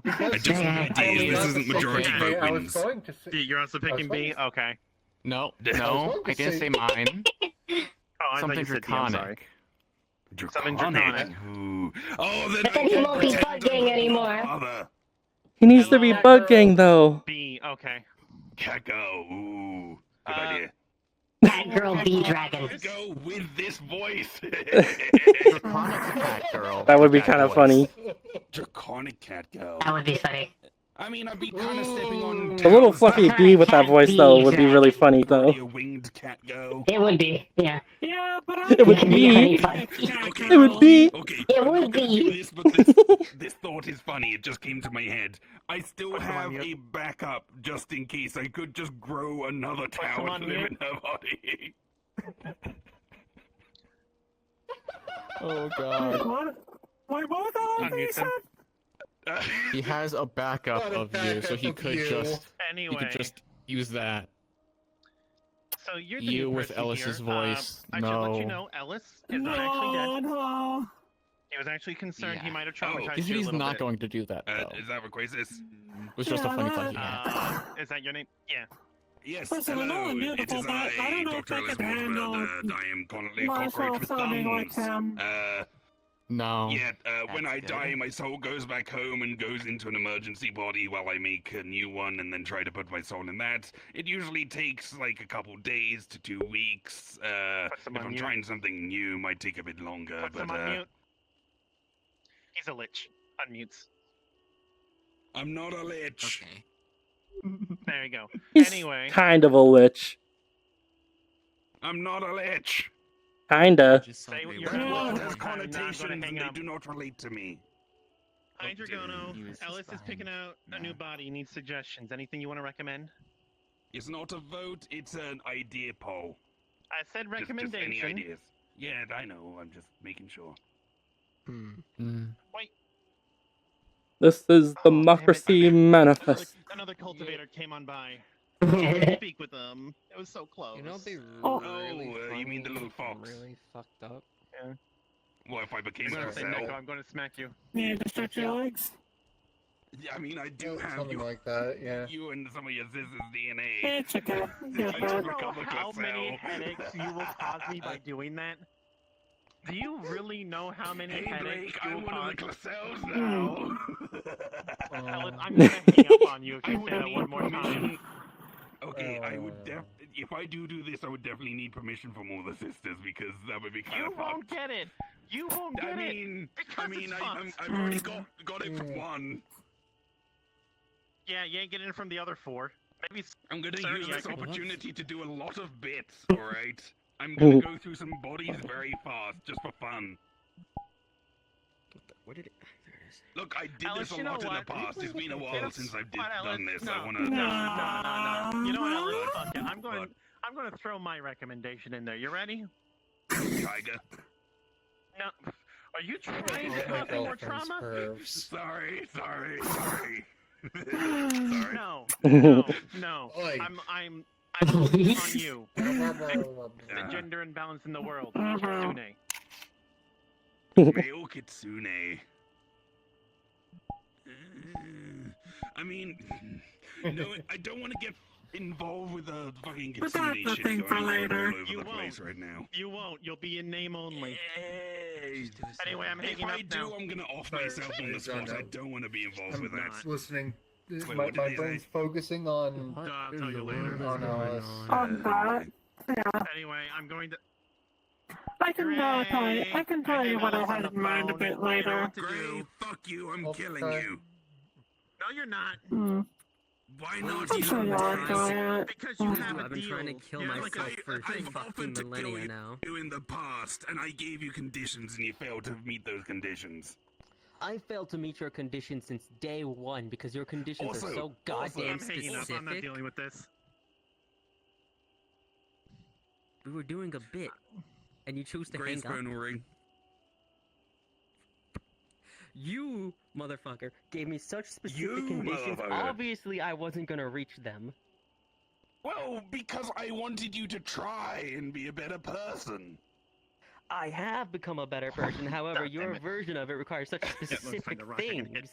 I just want ideas. This isn't majority Okay, vote I was wins. going to say, B, you're also picking B? Okay. No, I no, was I going to didn't say- say mine. Oh, I Something thought you said D, I'm sorry. draconic. Something Draconic. draconic. Ooh. Oh, then But then I he can won't be pretend bug I'm gang the anymore. father. He needs to be bug gang though. B, okay. Cacao. Ooh. Good Uh, idea. Cat girl B dragon. Go with this voice. Draconic cat girl. That would be Cat kind of voice. funny. Draconic cat girl. That would be funny. I mean, I'd be kind of stepping on. A little fluffy bee with that voice though would be really funny though. A winged cat girl. It would be, yeah. Yeah, but It would be. It would be. Okay. It would be. This, but this thought is funny. It just came to my head. I still have a backup just in case. I could just grow another tower on to live mute. in her body. Oh god. What? Wait, what was all of Unmute these? him. He has a backup Got a of you, so he backup of could you. just Anyway. he could just use that. So you're the You new with person Ellis's here. voice. I should let you No. know, Ellis is not actually dead. No. He was actually concerned he Yeah. might have Oh. traumatized He said you a he's little not bit. going to do that though. Is that what Crisis? It was just a funny thought he had. Is that your name? Yeah. Yes, Listen, I know hello. I'm It beautiful, is but I don't know Dr. if I Ellis could handle Waterbird. I am currently a cockroach myself with sounding like thumbs. him. No. Yet, when That's I good. die, my soul goes back home and goes into an emergency body while I make a new one and then try to put my soul in that. It usually takes like a couple days to 2 weeks. If him on I'm mute. trying something new, it might take a bit longer. Put but him on mute. He's a lich. Unmutes. I'm not a lich. Okay. There you go. He's Anyway. kind of a lich. I'm not a lich. Kinda. Say what you're That at. word has I'm not connotations gonna and hang they up. do not relate to me. Hi, Dragono. Ellis is picking out a new body. He needs suggestions. Anything you want to recommend? It's not a vote, it's an idea poll. I said Just any recommendation. ideas. Yeah, I know. I'm just making sure. Wait. This is Democracy Manifest. Another cultivator came on by. I didn't speak with them. It was so close. You know, they you mean the little fox? Really fucked up. Yeah. What if I became I'm a gonna say, cell? Neko, I'm gonna smack you. Yeah, just stretch your legs. Yeah, I mean, I do have something like that. Yeah. you and some of your Ziz's DNA. It's okay. Do you know how many headaches you will cause me by doing that? Do you really know how many Hey, headaches Blake, you I'm will one of cause? the Classells now. Ellis, I'm gonna hang up on you if you say that one more time. Okay, I would if I do this, I would definitely need permission from all the sisters because that would be kind of You won't get it. You won't get it. I've already got it from one. Yeah, you ain't getting it from the other 4. Maybe I'm gonna 30, use I this could- opportunity to do a lot of bits. All right, I'm gonna go through some bodies very fast just for fun. Where did it? There it is. Look, I did Alice, this a you know lot in the what? past. It's been a while since I've done this. No, I wanna. no. You know what, Ellis? Fuck it. I'm gonna throw my recommendation in there. You ready? Tiger. No. Are you trying to cause more trauma? Sorry. No. No. Oi. I'm focusing on you. The gender imbalance in the world. Kitsune. Male Kitsune. I mean, no, I don't want to get involved with a fucking But that's Kitsune the shit thing going for on later. all over the place right now. You won't. You'll be in name only. Hey. Anyway, I'm If hanging I up do, now. I'm gonna off myself on the spot. I don't want to be involved with that. Listening. Wait, my what did they brain's say? focusing on. I'll tell you later. On Alice. On that. Yeah. Anyway, I'm going to. I can tell you what I had in mind a bit later. Gray, fuck you, I'm killing you. No, you're not. Why not? I'm sure you'll enjoy it. Because you have a I've been deal. trying to kill You're myself like for I've fucking offered to kill millennia now. you in the past, and I gave you conditions, and you failed to meet those conditions. I failed to meet your conditions since day 1 because your conditions Also- are so goddamn I'm hanging up. specific. I'm not dealing with this. We were doing a bit, and you chose to Gray's hang up. phone will ring. You, motherfucker, gave me such specific You, conditions. motherfucker. Obviously, I wasn't gonna reach them. Well, because I wanted you to try and be a better person. I have become a better person. However, your version of it requires such specific things.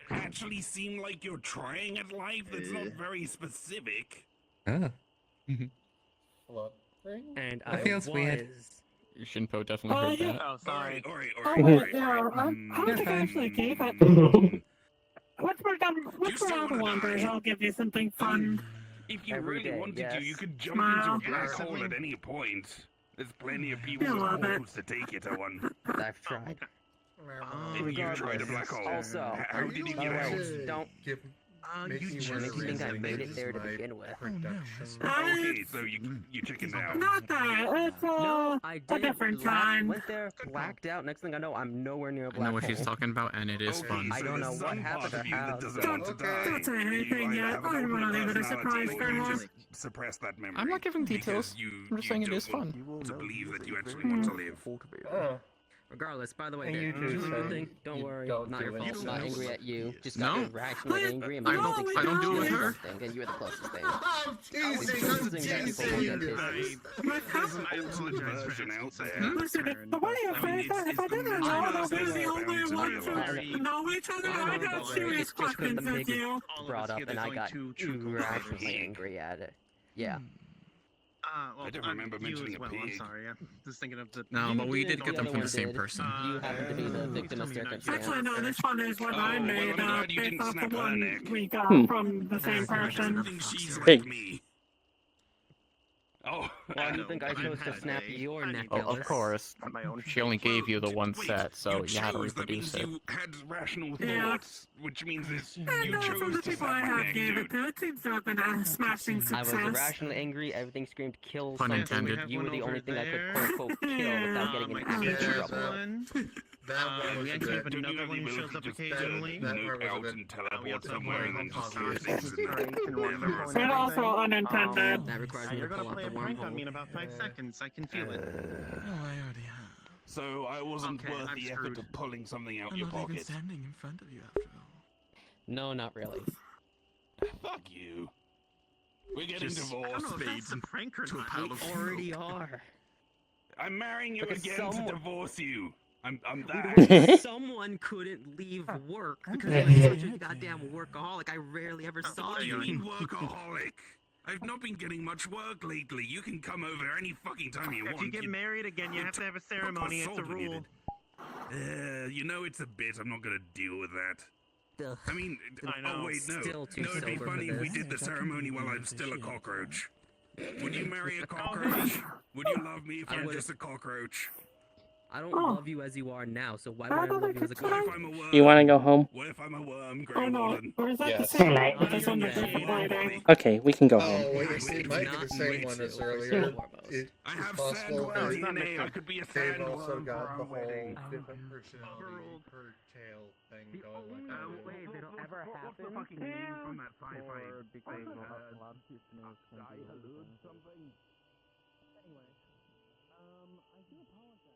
Actually seem like you're trying at life. That's not very specific. Ah. Hello. And That I feels was. weird. Shinpo definitely heard yeah. that. Oh, sorry. Yeah, I think I actually gave it. Once we're done with the Wanderers, I'll give you something fun. If you Every really day, wanted yes. to, you could jump Smile. into a black hole at any point. There's plenty of people I with love it. holes to take you to one. I've tried. If you tried a black hole, Also, how did you get out? don't Make you me just wanna think I made it revisit there to my begin with. Okay, so you chickened out. Not that. It's No, I a did. different kind. Went there, blacked out. Next thing I know, I'm nowhere near a I black know what hole. she's talking about, and it is fun. I don't know there's what some happened part to of you that House. doesn't want to die. Don't say anything You yet. have an I want to alternate leave it a surprise personality, for or you her. just suppress that memory. I'm not giving details. Because I'm just saying it don't is want fun. to believe that you actually want to live. Oh. Regardless, by the way, And Dad, you did you too, do sir. anything? Don't You worry, don't not do your it. fault. You Not don't. angry at you. Just No. got irrationally angry. And I my don't- things I don't do it with are her. thing, and you're the closest thing. I'm teasing. I'm teasing. There's an alternate version out there. Listen, the way you phrase that, if I didn't know that we're the only ones who know each other, I'd have serious It's just that the questions with pig you. is brought up, and I got irrationally angry at it. Yeah. Well, I don't remember you mentioning as a well. I'm pig. sorry. I'm just thinking of the. No, but we did get them The from other the same one did. person. You happen to be the victim of circumstance. Actually, no, this one is what I Oh, made well, I'm glad you based didn't off the snap her one neck. we got from the same I person. don't think she's Pig. like me. Oh, Why do you think I chose to snap your neck, Oh, of Ellis? course. She only gave you the one set, so you had to chose, that means reproduce it. you had rational Yeah. thoughts, which means that And you from chose the to people I snap my have neck, gave it dude. to, it seems to have been a smashing I was success. irrationally angry, everything screamed kill Pun something. intended. You were the only thing I could there. quote-unquote kill without getting in actual There's trouble. one. That one We was actually a have bit. Don't you another have one the who shows ability up to just occasionally. That nuke part was a out bit- and We teleport also somewhere and then just have use things and And also unintended. That requires me You're to gonna pull out play the a prank on wormhole. me in about 5 seconds. I can feel it. Oh, I already have. So I wasn't Okay, worth I'm the effort screwed. of pulling something out I'm your not even pocket. standing in front of you after all. No, not really. Fuck you. We're getting I don't divorced. know if that's a prank or to a not. pile of Already smoke. are. I'm marrying you Because again to someone- divorce you. I'm Someone couldn't leave work because Yeah. you're such a goddamn workaholic. I rarely ever saw What do you. you mean workaholic? I've not been getting much work lately. You can come over any fucking time you want. If you get married again, you have to have a ceremony. It's a rule. You know it's a bit. I'm not gonna deal with that. Ugh. I mean, I know. oh wait, no. Still too No, it'd be sober for funny if we this. did the ceremony while I'm still a cockroach. Would you marry a cockroach? Would you love me if I I'm would- just a cockroach? I don't love you as you are now, so why would I love you as a What if cockroach? I'm a worm? You want to go home? What if I'm a worm, Grey Oh no, Warden? or is that the Yes. same night? But it's on a different lighting. Okay, we can go Oh, home. wait, it might be the same one as earlier. It I is have possible sandworm that DNA. I could be a they've sandworm also for got our the wedding. whole different personality per tail thing going like that. Wait, it'll ever happen? What's the fucking name from that sci-fi? Or because thing? a lot of people something. Anyway, I do apologize.